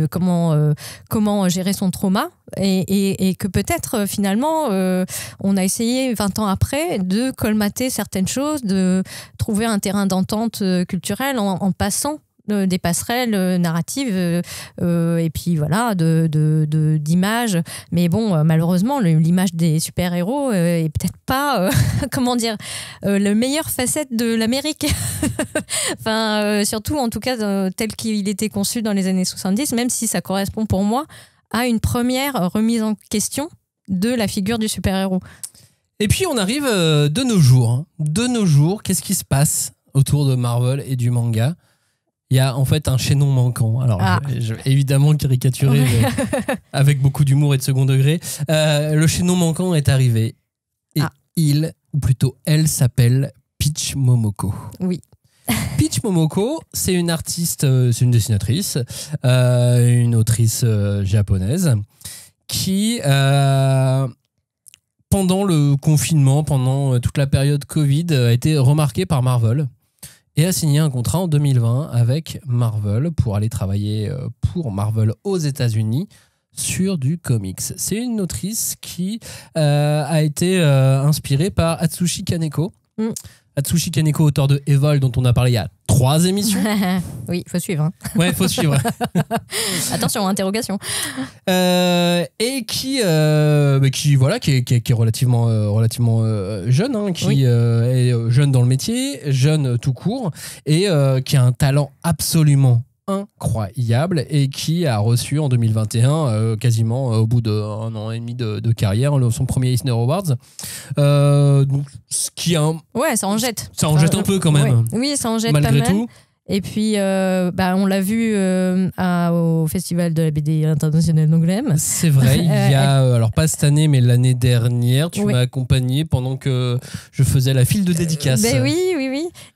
comment gérer son trauma, et que peut-être finalement on a essayé 20 ans après de colmater certaines choses, de trouver un terrain d'entente culturelle en passant des passerelles narratives, et puis voilà, d'images. Mais bon, malheureusement, l'image des super-héros est peut-être pas le meilleur facette de l'Amérique. Surtout en tout cas tel qu'il était conçu dans les années 70, même si ça correspond pour moi à une première remise en question de la figure du super-héros. Et puis on arrive de nos jours. De nos jours, qu'est-ce qui se passe autour de Marvel et du manga ? Il y a en fait un chaînon manquant. Alors, je vais évidemment caricaturer, mais avec beaucoup d'humour et de second degré. Le chaînon manquant est arrivé. Et ou plutôt elle, s'appelle Peach Momoko. Oui. Peach Momoko, c'est une artiste, c'est une dessinatrice, une autrice japonaise qui, pendant le confinement, pendant toute la période Covid, a été remarquée par Marvel et a signé un contrat en 2020 avec Marvel pour aller travailler pour Marvel aux États-Unis sur du comics. C'est une autrice qui a été inspirée par Atsushi Kaneko. Atsushi Kaneko, auteur de Evol, dont on a parlé il y a 3 émissions. Oui, il faut suivre. Ouais, il faut suivre. Attention, interrogation. Et qui est relativement jeune, qui est jeune dans le métier, jeune tout court, et qui a un talent absolument incroyable, et qui a reçu en 2021, quasiment au bout d'un an et demi de carrière, son premier Eisner Awards. Donc, ce qui a ça en jette. Ça en jette un peu quand même. Oui, ça en jette malgré pas mal. Tout. Et puis, on l'a vu au Festival de la BD internationale d'Angoulême. C'est vrai, il y a, alors pas cette année, mais l'année dernière, tu m'as accompagné pendant que je faisais la file de dédicace. Oui.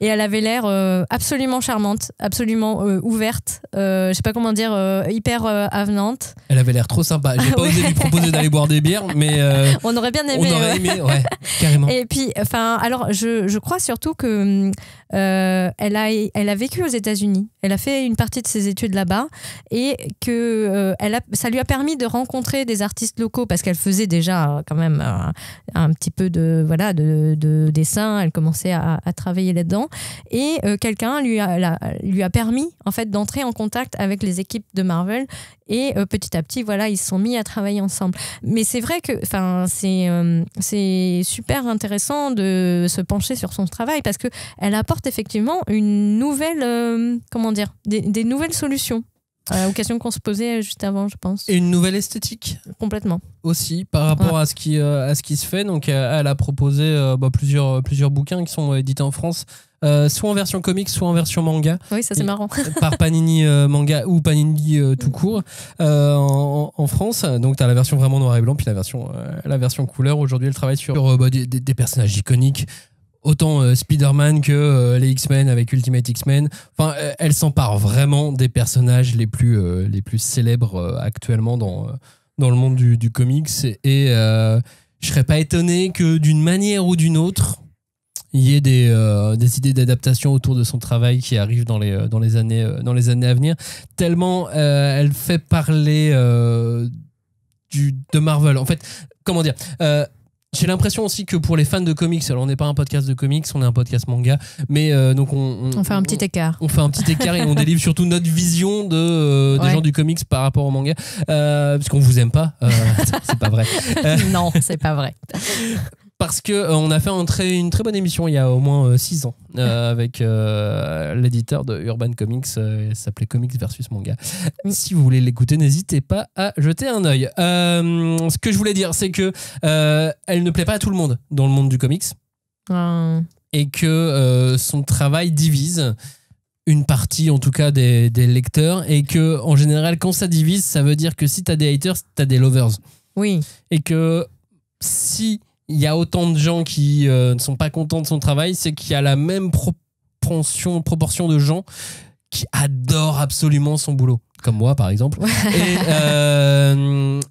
Et elle avait l'air absolument charmante, absolument ouverte, je sais pas comment dire, hyper avenante. Elle avait l'air trop sympa. J'ai pas osé lui proposer d'aller boire des bières, mais on aurait bien aimé. On aurait aimé, carrément. Et puis, alors, je crois surtout que elle a vécu aux États-Unis. Elle a fait une partie de ses études là-bas, et que ça lui a permis de rencontrer des artistes locaux, parce qu'elle faisait déjà quand même un petit peu de dessin. Elle commençait à travailler là-dedans, et quelqu'un lui a permis en fait d'entrer en contact avec les équipes de Marvel, et petit à petit ils se sont mis à travailler ensemble. Mais c'est vrai que c'est super intéressant de se pencher sur son travail, parce que elle apporte effectivement une nouvelle des nouvelles solutions aux questions qu'on se posait juste avant, je pense. Et une nouvelle esthétique complètement aussi par rapport à ce qui se fait. Donc elle a proposé plusieurs bouquins qui sont édités en France, soit en version comics, soit en version manga. Oui, ça c'est marrant. Par Panini Manga ou Panini tout court en France. Donc tu as la version vraiment noir et blanc, puis la version couleur. Aujourd'hui elle travaille sur des personnages iconiques, autant Spider-Man que les X-Men avec Ultimate X-Men. Enfin, elle s'empare vraiment des personnages les plus célèbres actuellement dans le monde du comics. Et je serais pas étonné que d'une manière ou d'une autre, il y ait des idées d'adaptation autour de son travail qui arrivent dans les années à venir. Tellement elle fait parler de Marvel. En fait, comment dire, j'ai l'impression aussi que pour les fans de comics, alors on n'est pas un podcast de comics, on est un podcast manga, mais donc on fait un petit écart. On fait un petit écart et on délivre surtout notre vision des gens du comics par rapport au manga, parce qu'on vous aime pas, c'est pas vrai. Non, c'est pas vrai. Parce que on a fait une très bonne émission il y a au moins 6 ans avec l'éditeur de Urban Comics, ça s'appelait Comics versus Manga. Si vous voulez l'écouter, n'hésitez pas à jeter un œil. Ce que je voulais dire, c'est que elle ne plaît pas à tout le monde dans le monde du comics et que son travail divise une partie en tout cas des lecteurs, et que en général quand ça divise, ça veut dire que si t'as des haters, t'as des lovers. Oui. Et que si il y a autant de gens qui ne sont pas contents de son travail, c'est qu'il y a la même proportion de gens qui adorent absolument son boulot, comme moi par exemple.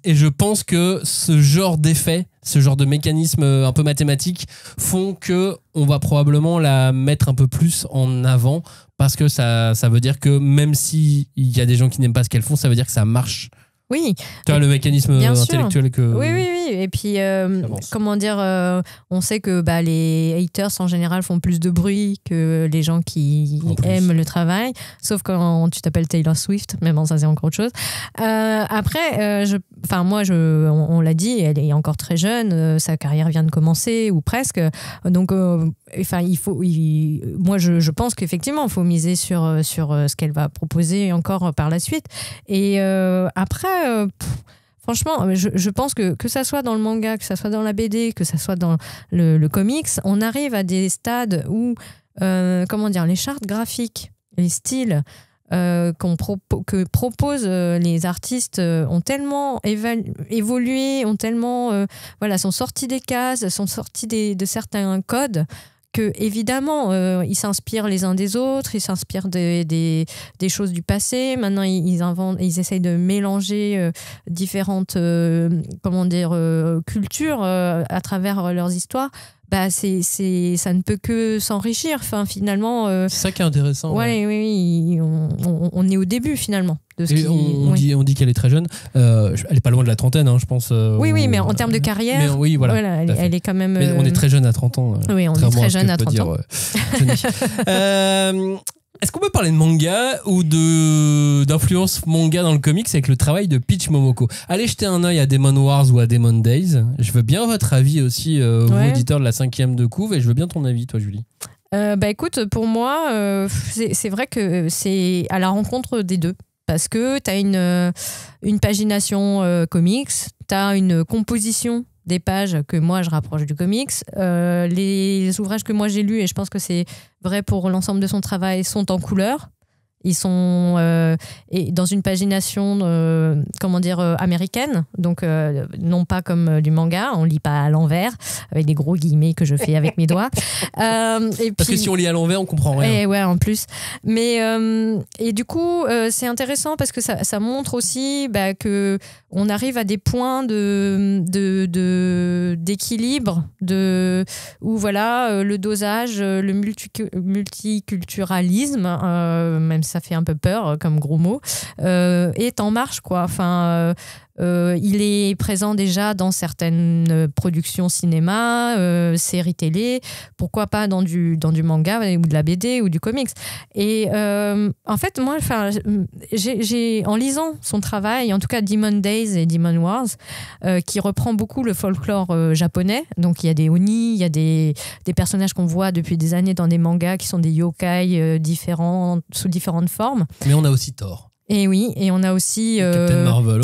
Et je pense que ce genre d'effet, ce genre de mécanisme un peu mathématique font que on va probablement la mettre un peu plus en avant, parce que ça veut dire que même s'il y a des gens qui n'aiment pas ce qu'elles font, ça veut dire que ça marche. Oui. Tu vois le mécanisme intellectuel que... Oui. Et puis, comment dire, on sait que les haters en général font plus de bruit que les gens qui aiment le travail, sauf quand tu t'appelles Taylor Swift, mais bon, ça c'est encore autre chose. Après, on l'a dit, elle est encore très jeune, sa carrière vient de commencer, ou presque. Donc, moi, je pense qu'effectivement, il faut miser sur ce qu'elle va proposer encore par la suite. Et après, franchement, je pense que ça soit dans le manga, que ça soit dans la BD, que ça soit dans le comics, on arrive à des stades où, les chartes graphiques, les styles que proposent les artistes ont tellement évolué, ont tellement, sont sortis des cases, sont sortis de certains codes, que évidemment ils s'inspirent les uns des autres, ils s'inspirent des choses du passé. Maintenant ils essayent de mélanger différentes cultures à travers leurs histoires. Ça ne peut que s'enrichir. Enfin, finalement, c'est ça qui est intéressant. Oui, on est au début finalement. On dit qu'elle est très jeune. Elle est pas loin de la trentaine, je pense. Oui, mais en termes de carrière, mais oui, voilà, elle est quand même. Mais on est très jeune à 30 ans. Oui, on est très jeune à 30 ans. Est-ce qu'on peut parler de manga ou d'influence manga dans le comics avec le travail de Peach Momoko? Allez jeter un œil à Demon Wars ou à Demon Days. Je veux bien votre avis aussi, vous auditeurs de la 5e de couve, et je veux bien ton avis, toi, Julie. Écoute, pour moi, c'est vrai que c'est à la rencontre des deux. Parce que tu as une pagination comics, tu as une composition des pages que moi je rapproche du comics. Les ouvrages que moi j'ai lus, et je pense que c'est vrai pour l'ensemble de son travail, sont en couleur. Ils sont dans une pagination américaine, donc non pas comme du manga, on lit pas à l'envers, avec des gros guillemets que je fais avec mes doigts. Parce que si on lit à l'envers, on comprend rien. Et ouais, en plus. Mais et du coup, c'est intéressant parce que ça montre aussi que on arrive à des points d'équilibre, où le dosage, le multiculturalisme, même ça fait un peu peur comme gros mot, est en marche, quoi. Enfin, il est présent déjà dans certaines productions cinéma, séries télé, pourquoi pas dans du manga ou de la BD ou du comics. Et en fait, moi, j'ai en lisant son travail, en tout cas Demon Days et Demon Wars, qui reprend beaucoup le folklore japonais. Donc il y a des oni, il y a des personnages qu'on voit depuis des années dans des mangas qui sont des yokai différents, sous différentes formes. Mais on a aussi Thor. Et oui, et on a aussi Captain Marvel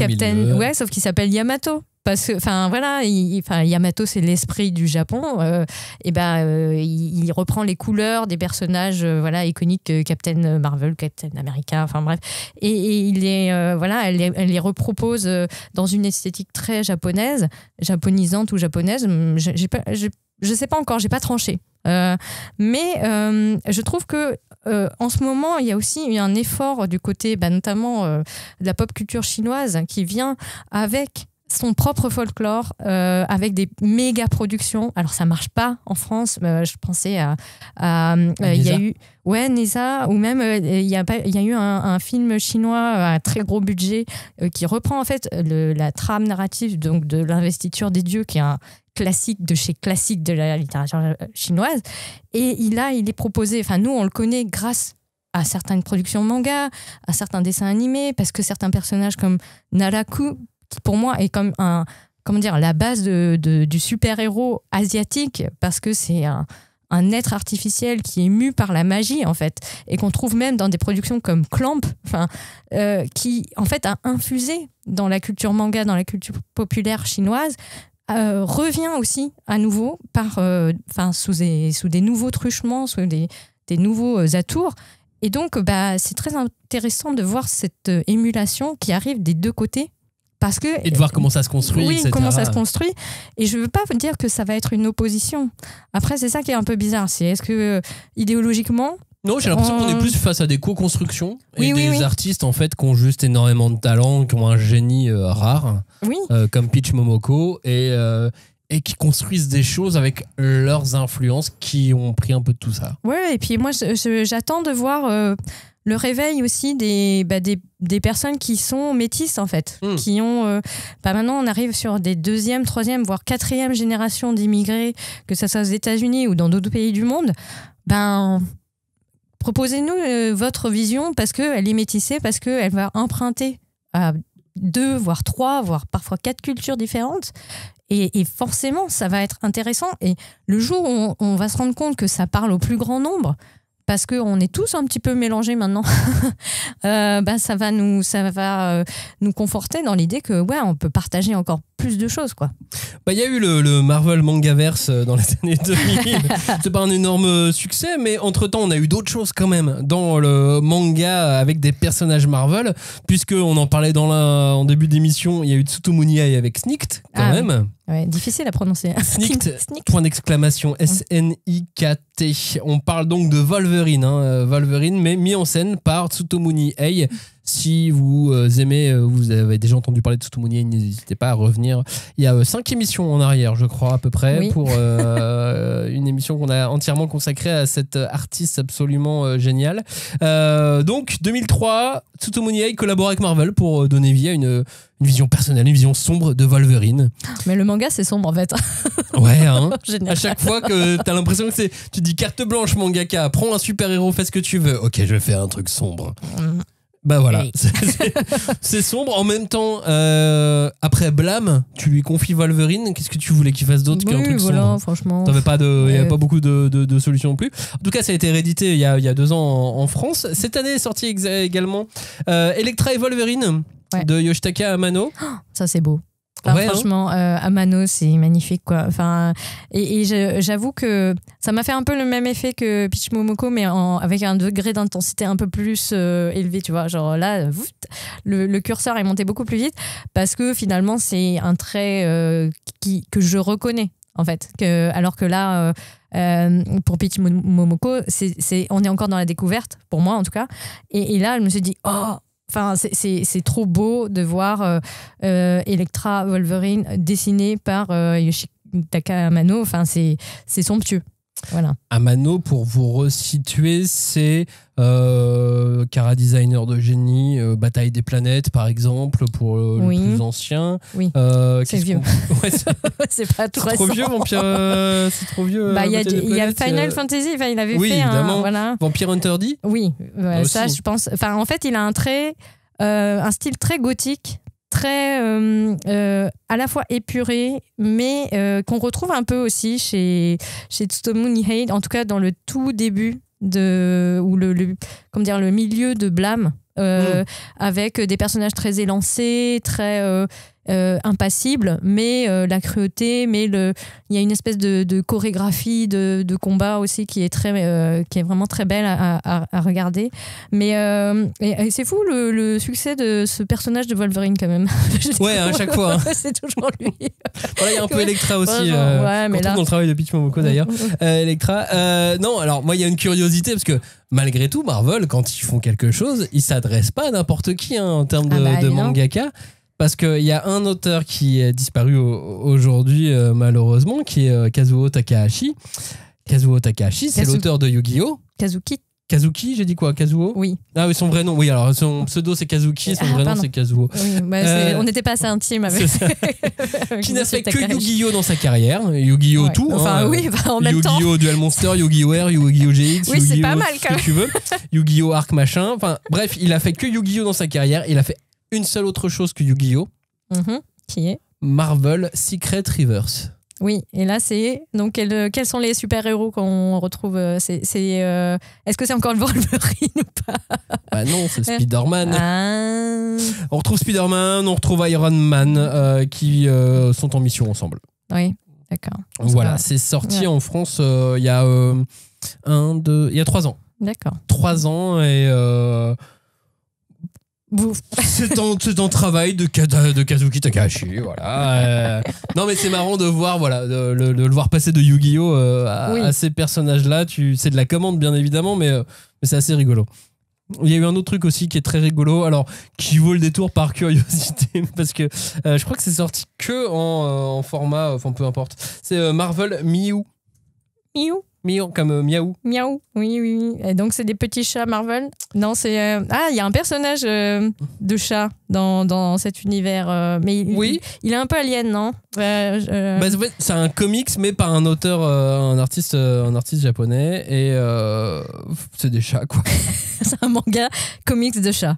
sauf qu'il s'appelle Yamato. Parce que, Yamato, c'est l'esprit du Japon. Il reprend les couleurs des personnages iconiques, Captain Marvel, Captain America, enfin bref. Et il est, elle les repropose dans une esthétique très japonaise, japonisante ou japonaise. Je sais pas encore, j'ai pas tranché. Mais je trouve que en ce moment, il y a aussi un effort du côté, notamment de la pop culture chinoise, qui vient avec son propre folklore, avec des méga productions. Alors ça marche pas en France. Je pensais à il y a eu Neza, ou même il y a eu un film chinois à très gros budget qui reprend en fait la trame narrative, donc de l'investiture des dieux, qui est un classique de chez classique de la littérature chinoise, et il est proposé, nous on le connaît grâce à certaines productions manga, à certains dessins animés, parce que certains personnages comme Naraku, qui pour moi est comme un comment dire, la base du super-héros asiatique, parce que c'est un être artificiel qui est mu par la magie, en fait, et qu'on trouve même dans des productions comme Clamp, qui, en fait, a infusé dans la culture manga, dans la culture populaire chinoise, revient aussi à nouveau sous des nouveaux truchements, sous des nouveaux atours. Et donc, c'est très intéressant de voir cette émulation qui arrive des deux côtés. Parce que, et de voir comment ça se construit, oui, etc. comment ça se construit. Et je ne veux pas vous dire que ça va être une opposition. Après, c'est ça qui est un peu bizarre. Est-ce que, idéologiquement... Non, j'ai l'impression qu'on est plus face à des co-constructions et oui, des artistes en fait qui ont juste énormément de talent, qui ont un génie rare, comme Peach Momoko, et qui construisent des choses avec leurs influences qui ont pris un peu de tout ça. Ouais, et puis moi, j'attends de voir le réveil aussi des personnes qui sont métisses, en fait. Qui ont... maintenant, on arrive sur des 2e, 3e, voire 4e générations d'immigrés, que ça soit aux États-Unis ou dans d'autres pays du monde. Proposez-nous votre vision, parce qu'elle est métissée, parce qu'elle va emprunter à 2, voire 3, voire parfois 4 cultures différentes. Et forcément, ça va être intéressant. Et le jour où on va se rendre compte que ça parle au plus grand nombre, parce qu'on est tous un petit peu mélangés maintenant, ça va nous conforter dans l'idée que on peut partager encore plus de choses, quoi. Il y a eu le Marvel Mangaverse dans les années 2000. C'est pas un énorme succès, mais entre-temps, on a eu d'autres choses quand même dans le manga avec des personnages Marvel, puisqu'on en parlait en début d'émission, il y a eu Tsutomuni Ai avec Snikt, quand même. Ouais, difficile à prononcer. Snikt, point d'exclamation, S-N-I-K-T. On parle donc de Wolverine, Wolverine, mais mis en scène par Tsutomuni Ai. Si vous aimez, vous avez déjà entendu parler de Tsutomuni Ai, n'hésitez pas à revenir. Il y a 5 émissions en arrière, je crois, à peu près, pour une émission qu'on a entièrement consacrée à cet artiste absolument génial. Donc, 2003, Tsutomuni Ai collabore avec Marvel pour donner vie à une vision personnelle, une vision sombre de Wolverine. Mais le manga, c'est sombre, en fait. Ouais, à chaque fois que t'as l'impression que tu dis carte blanche, mangaka, prends un super-héros, fais ce que tu veux. Ok, je vais faire un truc sombre. Voilà, oui. C'est sombre. En même temps, après Blam, tu lui confies Wolverine. Qu'est-ce que tu voulais qu'il fasse d'autre qu'un truc sombre ? Franchement. Il n'y avait pas beaucoup de solutions non plus. En tout cas, ça a été réédité il y a 2 ans en France. Cette année est sorti également Elektra et Wolverine de Yoshitaka Amano. Ça, c'est beau. Franchement, Amano, c'est magnifique, quoi. Et j'avoue que ça m'a fait un peu le même effet que Peach Momoko, mais avec un degré d'intensité un peu plus élevé, tu vois. Genre là, le curseur est monté beaucoup plus vite, parce que finalement, c'est un trait que je reconnais, en fait. Alors que là, pour Peach Momoko, on est encore dans la découverte, pour moi en tout cas. Et là, je me suis dit, c'est trop beau de voir Elektra Wolverine dessinée par Yoshitaka Amano. C'est somptueux. Voilà. Amano, pour vous resituer, c'est Cara designer de génie, Bataille des planètes par exemple, pour le plus ancien. Oui, c'est vieux. C'est pas tout récent. Trop vieux, Vampire. C'est trop vieux. Il y a Final Fantasy, il avait fait évidemment. Voilà. Vampire Hunter D. Oui, ça je pense. En fait, il a un style très gothique, très à la fois épuré, mais qu'on retrouve un peu aussi chez Tsutomuni Ai, en tout cas dans le tout début ou le milieu de Blam, avec des personnages très élancés, très impassibles, mais la cruauté, mais il y a une espèce de chorégraphie de combat aussi qui est vraiment très belle à regarder. Mais et c'est fou le succès de ce personnage de Wolverine quand même. Ouais, à chaque fois. C'est toujours lui. Voilà, il y a un peu Elektra aussi. Mais là... dans le travail de Peach Momoko d'ailleurs. Elektra. Non, alors moi il y a une curiosité parce que malgré tout, Marvel, quand ils font quelque chose, ils s'adressent pas à n'importe qui en termes de mangaka. Parce qu'il y a un auteur qui est disparu aujourd'hui, malheureusement, qui est Kazuo Takahashi. Kazuo Takahashi, c'est l'auteur de Yu-Gi-Oh! Kazuki, j'ai dit quoi? Kazuo? Oui. Ah oui, son vrai nom. Oui, alors son pseudo c'est Kazuki, son vrai nom c'est Kazuo. Oui, on n'était pas assez intime avec qui n'a fait que Yu-Gi-Oh! Dans sa carrière. Yu-Gi-Oh! Tout. En même temps. Yu-Gi-Oh! Duel Monster, Yu-Gi-Oh! Air, Yu-Gi-Oh! GX, oui, c'est pas mal quand même. Ce que tu veux. Yu-Gi-Oh! Arc machin. Enfin, bref, il a fait que Yu-Gi-Oh! Dans sa carrière. Il a fait une seule autre chose que Yu-Gi-Oh! Qui est Marvel Secret Rivers. Oui, et là, c'est. Donc, quels sont les super-héros qu'on retrouve est-ce que c'est encore le Wolverine ou pas? Bah non, c'est Spider-Man. Ah. On retrouve Spider-Man, on retrouve Iron Man qui sont en mission ensemble. Oui, d'accord. Voilà, c'est sorti en France il y a 3 ans. D'accord. 3 ans et c'est un travail de Kazuki Takahashi, voilà. Non mais c'est marrant de voir, voilà, de le voir passer de Yu-Gi-Oh à ces personnages-là. C'est de la commande bien évidemment, mais c'est assez rigolo. Il y a eu un autre truc aussi qui est très rigolo, alors qui vaut le détour par curiosité, parce que je crois que c'est sorti que en format, enfin peu importe. C'est Marvel Miou. Miou, comme miaou. Miaou, oui. Et donc, c'est des petits chats Marvel. Non, c'est... il y a un personnage de chat dans cet univers. Mais il est un peu alien, non? C'est un comics, mais par un auteur, un artiste japonais. Et c'est des chats, quoi. C'est un manga comics de chats.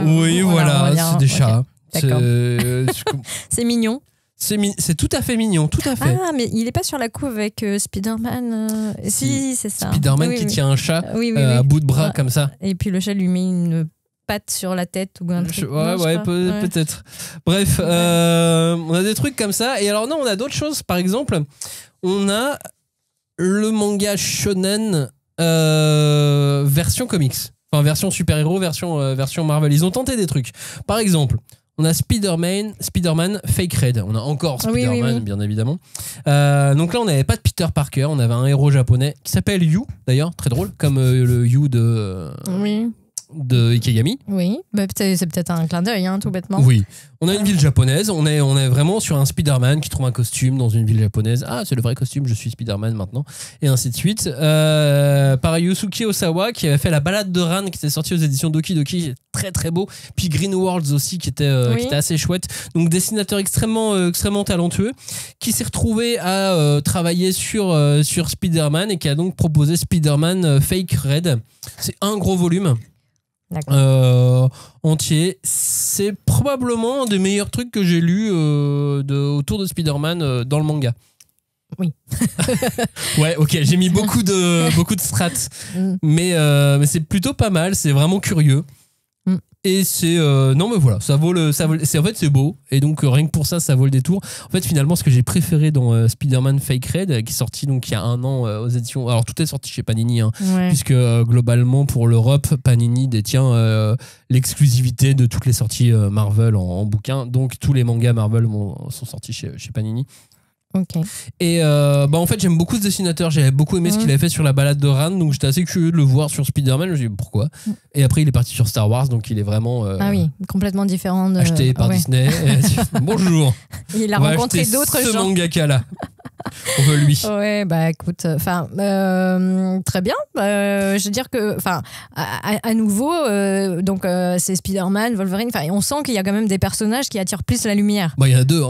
Oui, voilà, c'est des chats. D'accord. C'est mignon. C'est tout à fait mignon, tout à fait. Ah, mais il est pas sur la couve avec Spider-Man. Si, c'est ça. Spider-Man qui tient un chat à bout de bras comme ça. Et puis le chat lui met une patte sur la tête ou un truc. Peut-être. Bref, on a des trucs comme ça. Et alors non, on a d'autres choses. Par exemple, on a le manga shonen version comics. Enfin, version super-héros, version Marvel. Ils ont tenté des trucs. Par exemple... On a Spider-Man Fake Red. On a encore Spider-Man, bien évidemment. Donc là, on n'avait pas de Peter Parker. On avait un héros japonais qui s'appelle Yu, d'ailleurs, très drôle, comme le Yu de Ikegami. Oui, c'est peut-être un clin d'œil, tout bêtement. Oui. On a une ville japonaise. On est vraiment sur un Spider-Man qui trouve un costume dans une ville japonaise. Ah, c'est le vrai costume, je suis Spider-Man maintenant. Et ainsi de suite. Par Yusuke Osawa, qui avait fait La Balade de Ran, qui était sortie aux éditions Doki Doki, très très beau. Puis Green Worlds aussi, qui était assez chouette. Donc, dessinateur extrêmement talentueux, qui s'est retrouvé à travailler sur Spider-Man et qui a donc proposé Spider-Man Fake Red. C'est un gros volume. Entier. C'est probablement un des meilleurs trucs que j'ai lu autour de Spider-Man dans le manga. Oui. Ouais, ok, j'ai mis beaucoup de strats, mais c'est plutôt pas mal, c'est vraiment curieux. Et c'est non mais voilà, en fait c'est beau et donc rien que pour ça vaut le détour. En fait finalement ce que j'ai préféré dans Spider-Man Fake Red qui est sorti donc il y a 1 an aux éditions, alors tout est sorti chez Panini puisque globalement pour l'Europe Panini détient l'exclusivité de toutes les sorties Marvel en bouquin, donc tous les mangas Marvel sont sortis chez Panini. Okay. Et en fait j'aime beaucoup ce dessinateur, j'avais beaucoup aimé ce qu'il avait fait sur La Balade de Ran, donc j'étais assez curieux de le voir sur Spider-Man. Je me suis dit pourquoi, et après il est parti sur Star Wars, donc il est vraiment complètement différent acheté par Disney. Bonjour, il a rencontré d'autres gens, ce mangaka là. On veut lui. Ouais, bah écoute, très bien. Je veux dire que, à nouveau, donc c'est Spider-Man, Wolverine. Enfin, on sent qu'il y a quand même des personnages qui attirent plus la lumière. Bah, il y en a 2,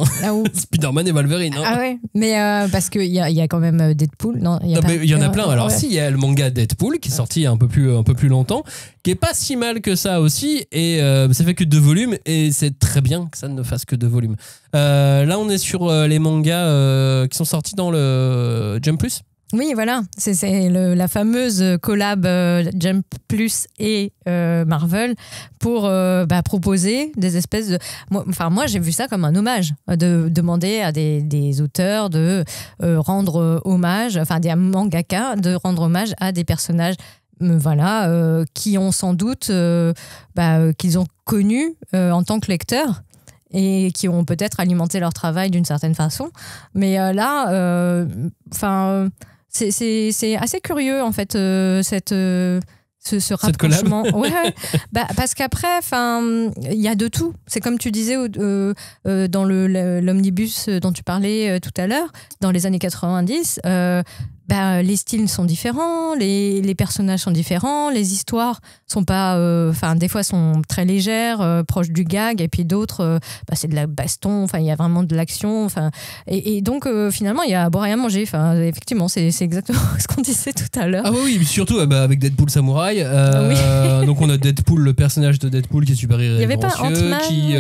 Spider-Man et Wolverine. Ah ouais, mais parce qu'il y a quand même Deadpool, non? Il y en a plein. Alors si, il y a le manga Deadpool qui est sorti il y a un peu plus longtemps, qui est pas si mal que ça aussi, et ça fait que 2 volumes, et c'est très bien que ça ne fasse que 2 volumes. Là, on est sur les mangas qui sont sortis dans le Jump Plus. Oui, voilà, c'est la fameuse collab Jump Plus et Marvel pour proposer des espèces de... Moi, j'ai vu ça comme un hommage, de demander à des auteurs de rendre hommage, des mangaka, de rendre hommage à des personnages qui ont sans doute qu'ils ont connus en tant que lecteurs et qui ont peut-être alimenté leur travail d'une certaine façon. Mais c'est assez curieux en fait ce rapprochement. Parce qu'après, il y a de tout. C'est comme tu disais dans l'omnibus dont tu parlais tout à l'heure, dans les années 90. Les styles sont différents, les personnages sont différents, les histoires sont pas, des fois sont très légères, proches du gag, et puis d'autres, c'est de la baston, il y a vraiment de l'action, et donc finalement il y à boire et à manger. Effectivement, c'est exactement ce qu'on disait tout à l'heure. Ah oui, surtout avec Deadpool Samouraï. Donc on a Deadpool, le personnage de Deadpool qui est super irrévérencieux, qui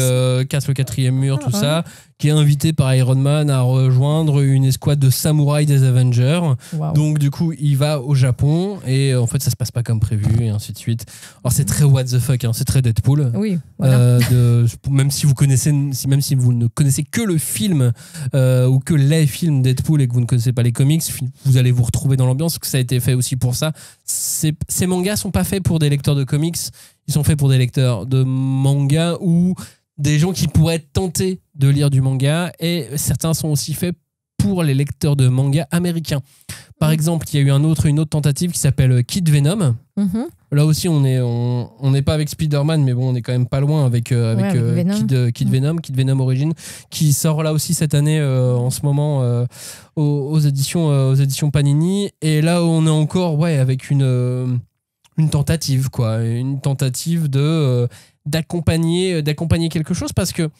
casse le 4e mur, tout ça, qui est invité par Iron Man à rejoindre une escouade de samouraïs des Avengers. Wow. Donc du coup, il va au Japon et en fait, ça se passe pas comme prévu et ainsi de suite. Alors c'est très what the fuck, hein, c'est très Deadpool. Oui, voilà. Même si vous ne connaissez que le film ou que les films Deadpool et que vous ne connaissez pas les comics, vous allez vous retrouver dans l'ambiance, parce que ça a été fait aussi pour ça. Ces mangas sont pas faits pour des lecteurs de comics, ils sont faits pour des lecteurs de manga ou des gens qui pourraient être tentés de lire du manga, et certains sont aussi faits pour les lecteurs de manga américains. Par exemple, il y a eu une autre tentative qui s'appelle Kid Venom. Mm-hmm. Là aussi, on n'est pas avec Spider-Man, mais bon, on est quand même pas loin avec Venom. Kid Venom Origin, qui sort là aussi cette année en ce moment aux éditions Panini. Et là, on est encore avec une tentative, quoi, une tentative d'accompagner quelque chose, parce que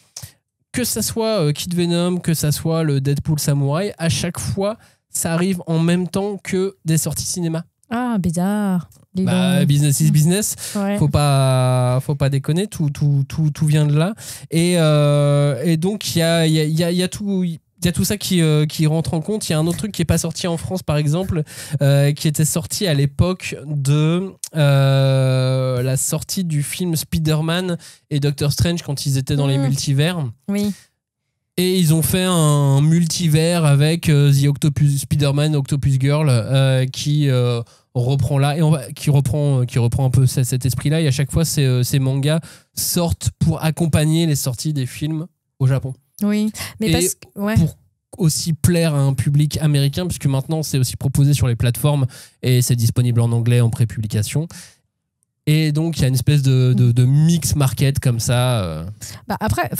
ça soit Kid Venom, que ça soit le Deadpool Samouraï, à chaque fois, ça arrive en même temps que des sorties cinéma. Ah, bizarre. Business is business. Ouais. Faut pas déconner, tout vient de là. Et donc il y a tout ça qui rentre en compte. Il y a un autre truc qui est pas sorti en France, par exemple, qui était sorti à l'époque de la sortie du film Spider-Man et Doctor Strange, quand ils étaient dans les multivers. Oui. Et ils ont fait un multivers avec The Spider-Man Octopus Girl qui reprend là, et qui reprend un peu cet esprit-là. Et à chaque fois, ces mangas sortent pour accompagner les sorties des films au Japon. Oui, mais pour aussi plaire à un public américain, puisque maintenant c'est aussi proposé sur les plateformes et c'est disponible en anglais en prépublication. Et donc il y a une espèce de mix market comme ça. Après,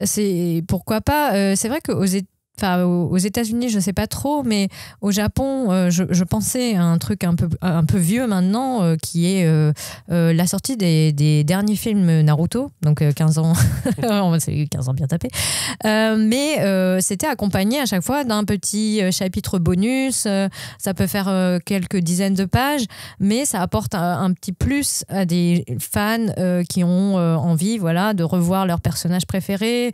c'est pourquoi pas. C'est vrai qu'aux États-Unis, je sais pas trop, mais au Japon, je pensais à un truc un peu vieux maintenant, qui est la sortie des derniers films Naruto, donc 15 ans, c'est 15 ans bien tapé. Mais c'était accompagné à chaque fois d'un petit chapitre bonus. Ça peut faire quelques dizaines de pages, mais ça apporte un petit plus à des fans qui ont envie, de revoir leurs personnages préférés.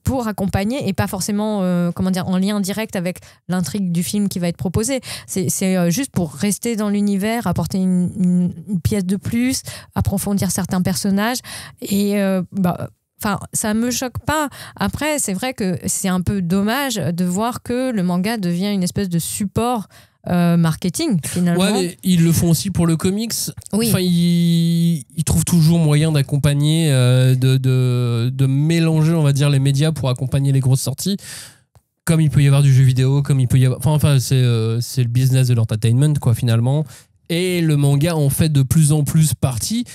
Pour accompagner et pas forcément en lien direct avec l'intrigue du film qui va être proposé. C'est juste pour rester dans l'univers, apporter une pièce de plus, approfondir certains personnages et ça me choque pas. Après, c'est vrai que c'est un peu dommage de voir que le manga devient une espèce de support marketing, finalement. Ouais, mais ils le font aussi pour le comics. Oui. Enfin, ils trouvent toujours moyen d'accompagner, de mélanger, on va dire, les médias pour accompagner les grosses sorties. Comme il peut y avoir du jeu vidéo, comme il peut y avoir... Enfin, c'est le business de l'entertainment, quoi, finalement. Et le manga en fait de plus en plus partie.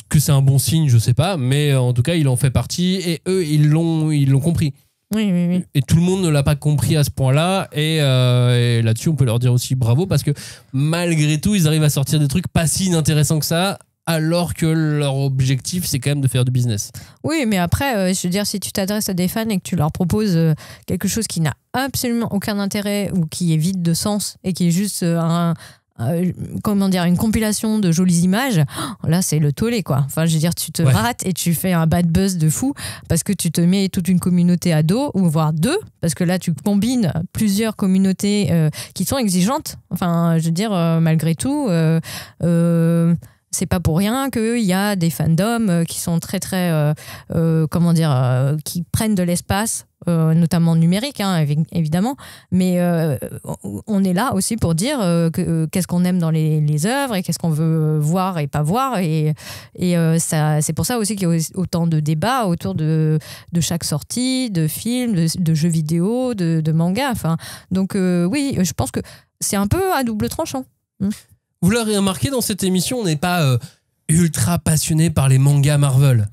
Que c'est un bon signe, je sais pas, mais en tout cas, il en fait partie et eux, ils l'ont compris. Oui. Et tout le monde ne l'a pas compris à ce point-là. Et là-dessus, on peut leur dire aussi bravo, parce que malgré tout, ils arrivent à sortir des trucs pas si inintéressants que ça, alors que leur objectif, c'est quand même de faire du business. Oui, mais après, je veux dire, si tu t'adresses à des fans et que tu leur proposes quelque chose qui n'a absolument aucun intérêt ou qui est vide de sens et qui est juste une compilation de jolies images, là c'est le tollé, quoi. Enfin, je veux dire, tu te rates et tu fais un bad buzz de fou parce que tu te mets toute une communauté à dos, ou voire deux, parce que là tu combines plusieurs communautés qui sont exigeantes. Enfin, je veux dire, malgré tout, c'est pas pour rien qu'il y a des fandoms qui sont très très qui prennent de l'espace, notamment numérique, évidemment, mais on est là aussi pour dire qu'est-ce qu'on aime dans les œuvres et qu'est-ce qu'on veut voir et pas voir, et ça, c'est pour ça aussi qu'il y a autant de débats autour de chaque sortie, de films, de jeux vidéo, de mangas. Enfin, donc oui, je pense que c'est un peu à double tranchant. Vous l'aurez remarqué, dans cette émission, on n'est pas ultra passionné par les mangas Marvel.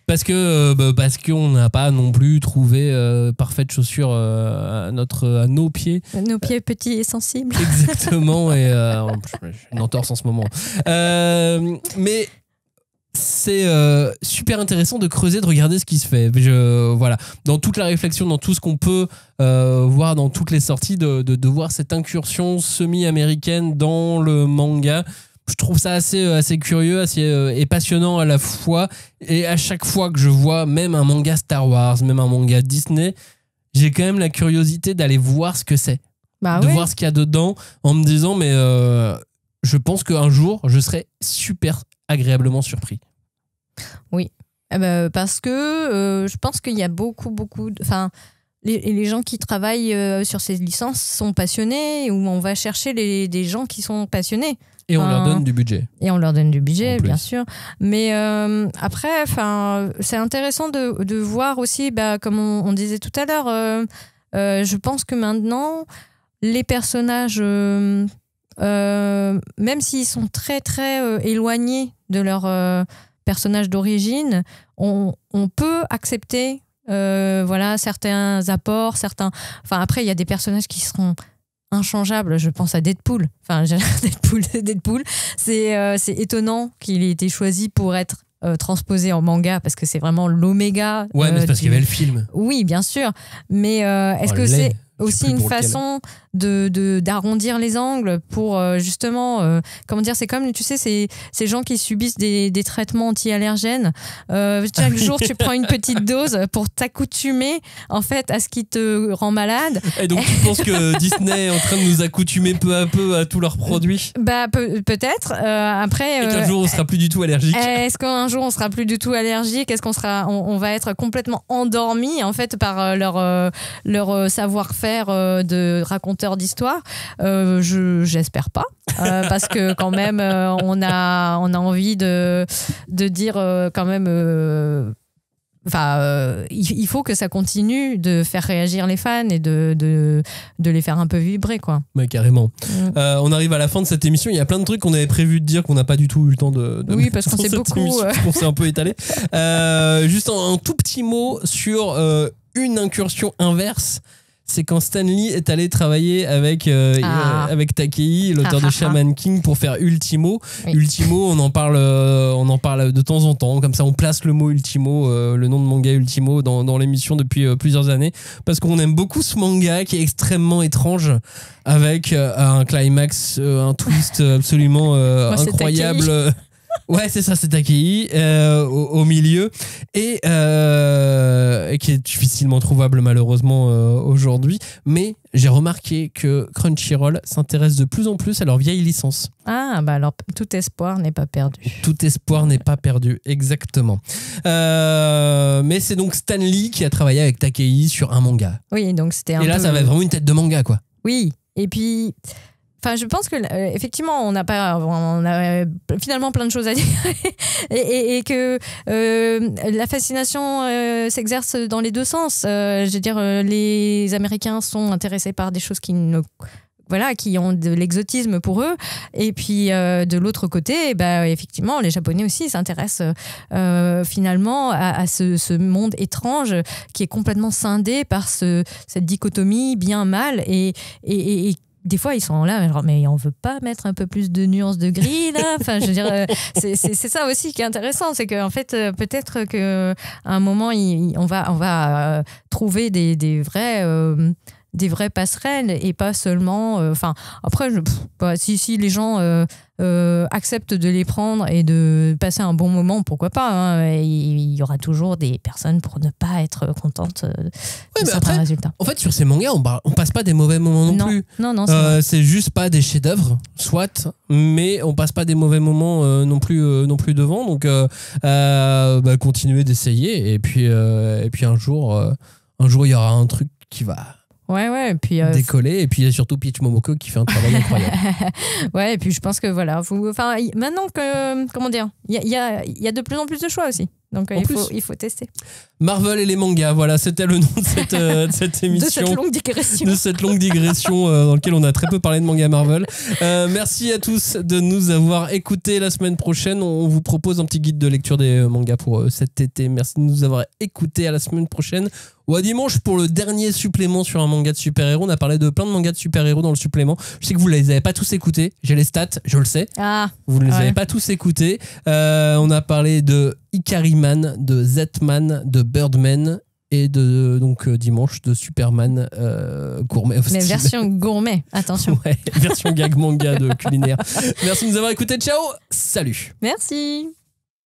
parce qu'on n'a pas non plus trouvé parfaite chaussure à nos pieds. Nos pieds petits et sensibles. Exactement, et j'ai une entorse en ce moment. Mais c'est super intéressant de creuser, de regarder ce qui se fait. Dans toute la réflexion, dans tout ce qu'on peut voir dans toutes les sorties, de voir cette incursion semi-américaine dans le manga. je trouve ça assez curieux, et passionnant à la fois. Et à chaque fois que je vois même un manga Star Wars, même un manga Disney, j'ai quand même la curiosité d'aller voir ce que c'est. Bah de ouais. voir ce qu'il y a dedans en me disant mais je pense qu'un jour je serai super agréablement surpris. Oui, parce que je pense qu'il y a beaucoup enfin les gens qui travaillent sur ces licences sont passionnés, ou on va chercher des gens qui sont passionnés. Et on leur donne du budget. Et on leur donne du budget, En plus. bien sûr. Mais après, c'est intéressant de voir aussi, comme on disait tout à l'heure, je pense que maintenant, les personnages, même s'ils sont très, très éloignés de leur personnage d'origine, on peut accepter certains apports, certains... Enfin, après, il y a des personnages qui seront inchangeable. Je pense à Deadpool. Enfin, Deadpool, c'est étonnant qu'il ait été choisi pour être transposé en manga, parce que c'est vraiment l'oméga. Ouais, mais c'est parce qu'il y avait le film. Oui, bien sûr. Mais est-ce que c'est aussi une façon d'arrondir les angles pour justement, comment dire, c'est comme, tu sais, ces gens qui subissent des traitements anti-allergènes. Chaque jour, tu prends une petite dose pour t'accoutumer en fait à ce qui te rend malade. Et donc, tu penses que Disney est en train de nous accoutumer peu à peu à tous leurs produits ? Peut-être. Après. Et qu'un jour, on sera plus du tout allergique. Est-ce qu'un jour, on sera plus du tout allergique ? Est-ce qu'on sera, on va être complètement endormi en fait par leur savoir-faire de raconteur d'histoire. J'espère pas, parce que quand même on a envie de dire quand même il faut que ça continue de faire réagir les fans et de les faire un peu vibrer, quoi. Ouais, carrément. On arrive à la fin de cette émission. Il y a plein de trucs qu'on avait prévu de dire qu'on n'a pas du tout eu le temps de oui, parce qu'on s'est beaucoup on s'est un peu étalé. Juste un tout petit mot sur une incursion inverse. C'est quand Stan Lee est allé travailler avec Takei, l'auteur de Shaman King, pour faire Ultimo. Oui. Ultimo, on en parle de temps en temps. Comme ça, on place le mot Ultimo, le nom de manga Ultimo, dans l'émission depuis plusieurs années. Parce qu'on aime beaucoup ce manga qui est extrêmement étrange, avec un climax, un twist absolument incroyable. Ouais, c'est ça, c'est Takei au milieu, et qui est difficilement trouvable malheureusement aujourd'hui. Mais j'ai remarqué que Crunchyroll s'intéresse de plus en plus à leur vieille licence. Ah, alors tout espoir n'est pas perdu. Tout espoir n'est pas perdu, exactement. Mais c'est donc Stan Lee qui a travaillé avec Takei sur un manga. Oui, donc c'était un peu... Et là, ça va être vraiment une tête de manga, quoi. Oui, et puis... Enfin, je pense que effectivement, on a finalement plein de choses à dire et que la fascination s'exerce dans les deux sens. Je veux dire, les Américains sont intéressés par des choses qui ont de l'exotisme pour eux. Et puis, de l'autre côté, effectivement, les Japonais aussi s'intéressent finalement à ce monde étrange qui est complètement scindé par cette dichotomie bien-mal et des fois, ils sont là, genre, mais on veut pas mettre un peu plus de nuances de gris, là. Enfin, je veux dire, c'est ça aussi qui est intéressant, c'est qu'en fait, peut-être qu'à un moment, on va trouver des vraies passerelles et pas seulement. Après, si les gens acceptent de les prendre et de passer un bon moment, pourquoi pas, hein. Il y aura toujours des personnes pour ne pas être contentes de certains résultats. En fait, sur ces mangas, on passe pas des mauvais moments non plus. Non, c'est juste pas des chefs-d'œuvre, soit, mais on passe pas des mauvais moments non plus devant. Donc, continuez d'essayer, et puis un jour, il y aura un truc qui va. Ouais, et puis décoller, et puis il y a surtout Peach Momoko qui fait un travail incroyable. Ouais, et puis je pense que voilà, maintenant que, comment dire, il y a de plus en plus de choix aussi. Donc il faut tester. Marvel et les mangas, voilà, c'était le nom de cette émission. De cette longue digression. Dans laquelle on a très peu parlé de manga Marvel. Merci à tous de nous avoir écoutés. La semaine prochaine, on vous propose un petit guide de lecture des mangas pour cet été. Merci de nous avoir écoutés. À la semaine prochaine, ou à dimanche, pour le dernier supplément sur un manga de super-héros. On a parlé de plein de mangas de super-héros dans le supplément. Je sais que vous ne les avez pas tous écoutés. J'ai les stats, je le sais. Vous ne les avez pas tous écoutés. On a parlé de Ikariman, de Zetman, de Birdman et donc dimanche de Superman gourmet. Mais version gourmet, attention. Ouais, version gag manga de culinaire. Merci de nous avoir écoutés. Ciao, salut. Merci.